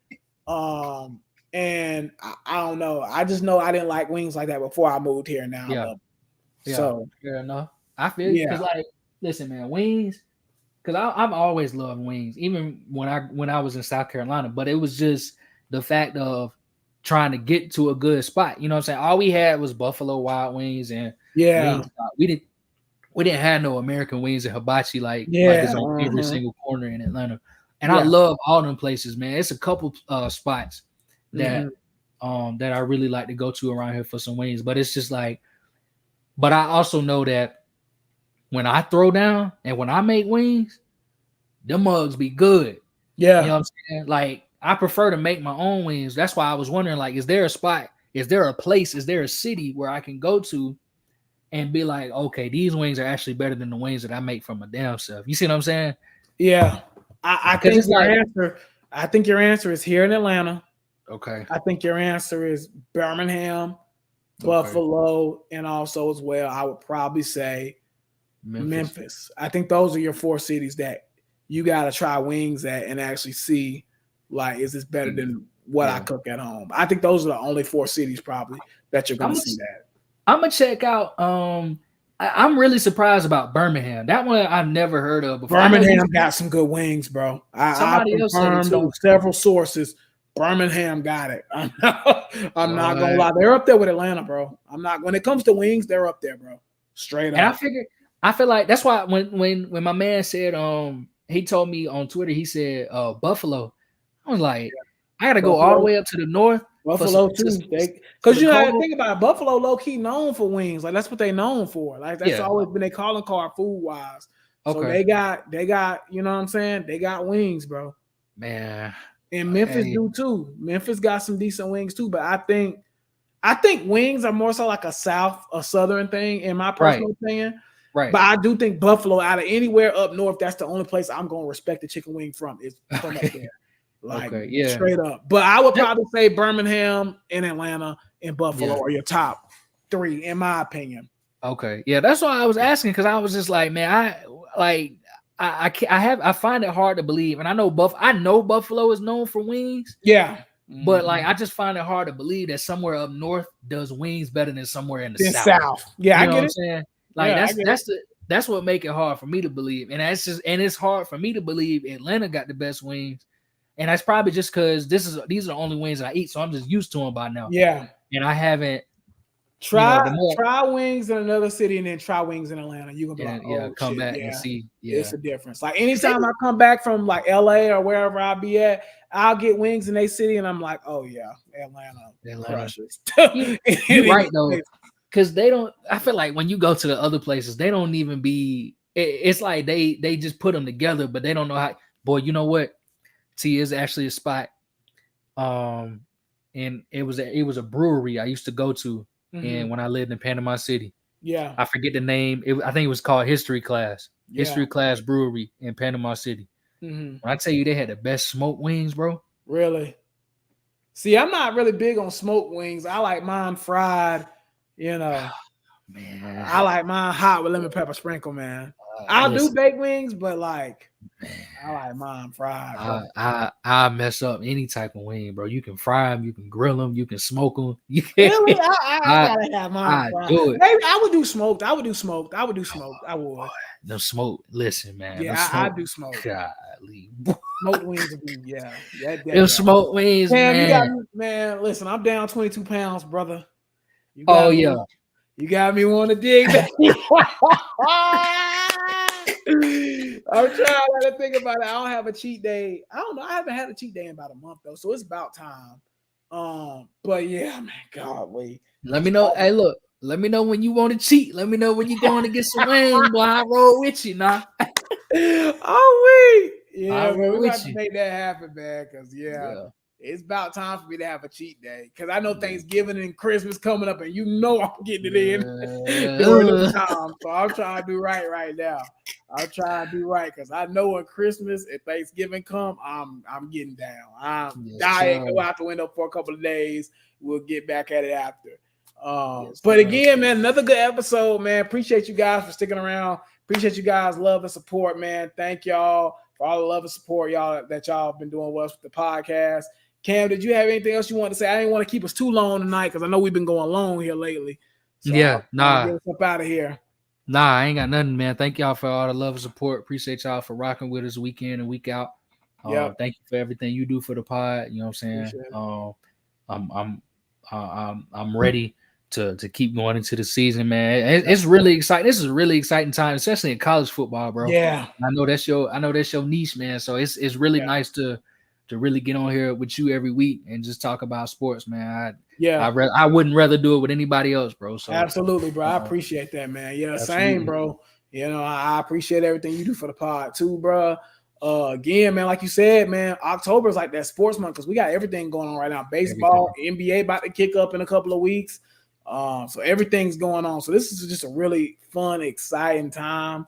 And I don't know. I just know I didn't like wings like that before I moved here. Now I love them. So fair enough. I feel because like, listen, man, wings. Because I've always loved wings, even when I was in South Carolina. But it was just the fact of trying to get to a good spot. You know what I'm saying? All we had was Buffalo Wild Wings and Wingstop. We didn't have no American wings and hibachi like it's on every single corner in Atlanta. And I love all them places, man. It's a couple spots that that I really like to go to around here for some wings. But it's just like, but I also know that when I throw down and when I make wings, them mugs be good. Yeah. You know what I'm saying? Like, I prefer to make my own wings. That's why I was wondering, like, is there a spot? Is there a place? Is there a city where I can go to and be like, okay, these wings are actually better than the wings that I make from my damn self? You see what I'm saying? Yeah. I think your answer is here in Atlanta. Okay. I think your answer is Birmingham, Buffalo, and also as well, I would probably say Memphis. I think those are your 4 cities that you got to try wings at and actually see, like, is this better than what I cook at home? I think those are the only 4 cities probably that you're going to see that. I'm going to check out. I'm really surprised about Birmingham. That one I've never heard of before. Birmingham got some good wings, bro. I confirmed on several sources. Birmingham got it. I'm not gonna lie. They're up there with Atlanta, bro. When it comes to wings, they're up there, bro. Straight up. And I feel like that's why when my man said he told me on Twitter, he said Buffalo. I was like, I gotta go all the way up to the north. Buffalo too. Because you gotta think about it, Buffalo low key known for wings. Like that's what they known for. Like that's always been their calling card food wise. So they got, you know what I'm saying? They got wings, bro. Man. And Memphis do too. Memphis got some decent wings too, but I think wings are more so like a southern thing in my personal opinion. Right. But I do think Buffalo, out of anywhere up north, that's the only place I'm going to respect the chicken wing from is from up there. Like straight up. But I would probably say Birmingham and Atlanta and Buffalo are your top 3 in my opinion. Okay. Yeah, that's why I was asking, because I was just like, man, I find it hard to believe, and I know Buffalo is known for wings. Yeah, but like I just find it hard to believe that somewhere up north does wings better than somewhere in the south. Yeah, you know I get what I'm saying? Like that's what make it hard for me to believe, and it's hard for me to believe Atlanta got the best wings, and that's probably just because these are the only wings that I eat, so I'm just used to them by now. Yeah, and I haven't. Try wings in another city and then try wings in Atlanta. You're gonna be like, come back and see. It's a difference. Like anytime I come back from like LA or wherever I'll be at, I'll get wings in a city and I'm like, oh yeah, Atlanta crushes. You're right though, because they don't. I feel like when you go to the other places, they don't even be. It's like they just put them together, but they don't know how. Boy, you know what? T is actually a spot. And it was a brewery I used to go to. And when I lived in Panama City, I forget the name. I think it was called History Class Brewery in Panama City. When I tell you they had the best smoked wings, bro. Really? See, I'm not really big on smoked wings. I like mine fried. You know, man, I like mine hot with lemon pepper sprinkle. Man, I'll do baked wings, but like, I like mine fried. I mess up any type of wing, bro. You can fry them, you can grill them, you can smoke them. Really? I gotta have mine fried. Do it. Maybe I would do smoked. I would. No smoke. Listen, man. Yeah, I do smoke. Golly. Smoked wings would be, Them smoked wings, man. You got me, man. Listen, I'm down 22 pounds, brother. You got me wanting to dig that. I'm trying to think about it. I don't have a cheat day. I don't know. I haven't had a cheat day in about a month though, so it's about time. But yeah, man, God, wait. Let me know. Hey, look. Let me know when you want to cheat. Let me know when you're going to get some wings. Boy, I roll with you, nah. Oh wait, yeah, man, we got to you. make that happen, man. Because it's about time for me to have a cheat day. Because I know Thanksgiving and Christmas coming up, and you know I'm getting it in during the time. So I'm trying to do right now. I'm trying to do right because I know when Christmas and Thanksgiving come, I'm getting down. I'm dying. Go out the window for a couple of days. We'll get back at it after. But again, man, another good episode, man. Appreciate you guys for sticking around. Appreciate you guys' love and support, man. Thank y'all for all the love and support y'all have been doing with us with the podcast. Cam, did you have anything else you want to say? I didn't want to keep us too long tonight because I know we've been going long here lately. So get us up out of here. Nah, I ain't got nothing, man. Thank y'all for all the love and support. Appreciate y'all for rocking with us week in and week out. Thank you for everything you do for the pod. You know what I'm saying? I'm ready to keep going into the season, man. It's really exciting. This is a really exciting time, especially in college football, bro. Yeah, I know that's your niche, man. So it's really nice to really get on here with you every week and just talk about sports, man. I wouldn't rather do it with anybody else, bro. So absolutely, bro. I appreciate that, man. Yeah, absolutely. Same, bro. You know, I appreciate everything you do for the pod too, bro. Again, man, like you said, man, October is like that sports month because we got everything going on right now. Baseball, NBA about to kick up in a couple of weeks. So everything's going on. So this is just a really fun, exciting time.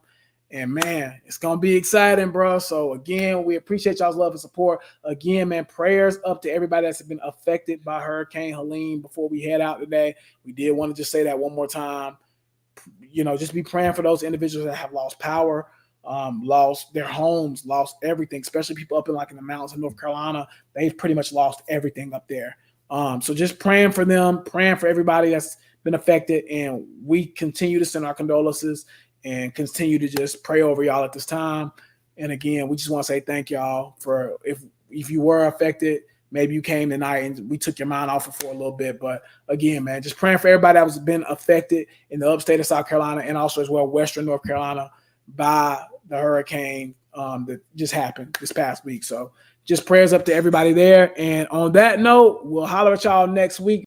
And man, it's gonna be exciting, bro. So again, we appreciate y'all's love and support. Again, man, prayers up to everybody that's been affected by Hurricane Helene. Before we head out today, we did want to just say that one more time. Just be praying for those individuals that have lost power, lost their homes, lost everything. Especially people up in the mountains of North Carolina, they've pretty much lost everything up there. So just praying for them, praying for everybody that's been affected, and we continue to send our condolences and continue to just pray over y'all at this time. And again, we just want to say thank y'all for if you were affected, maybe you came tonight and we took your mind off it for a little bit. But again, man, just praying for everybody that was been affected in the upstate of South Carolina and also as well Western North Carolina by the hurricane that just happened this past week. So just prayers up to everybody there. And on that note, we'll holler at y'all next week.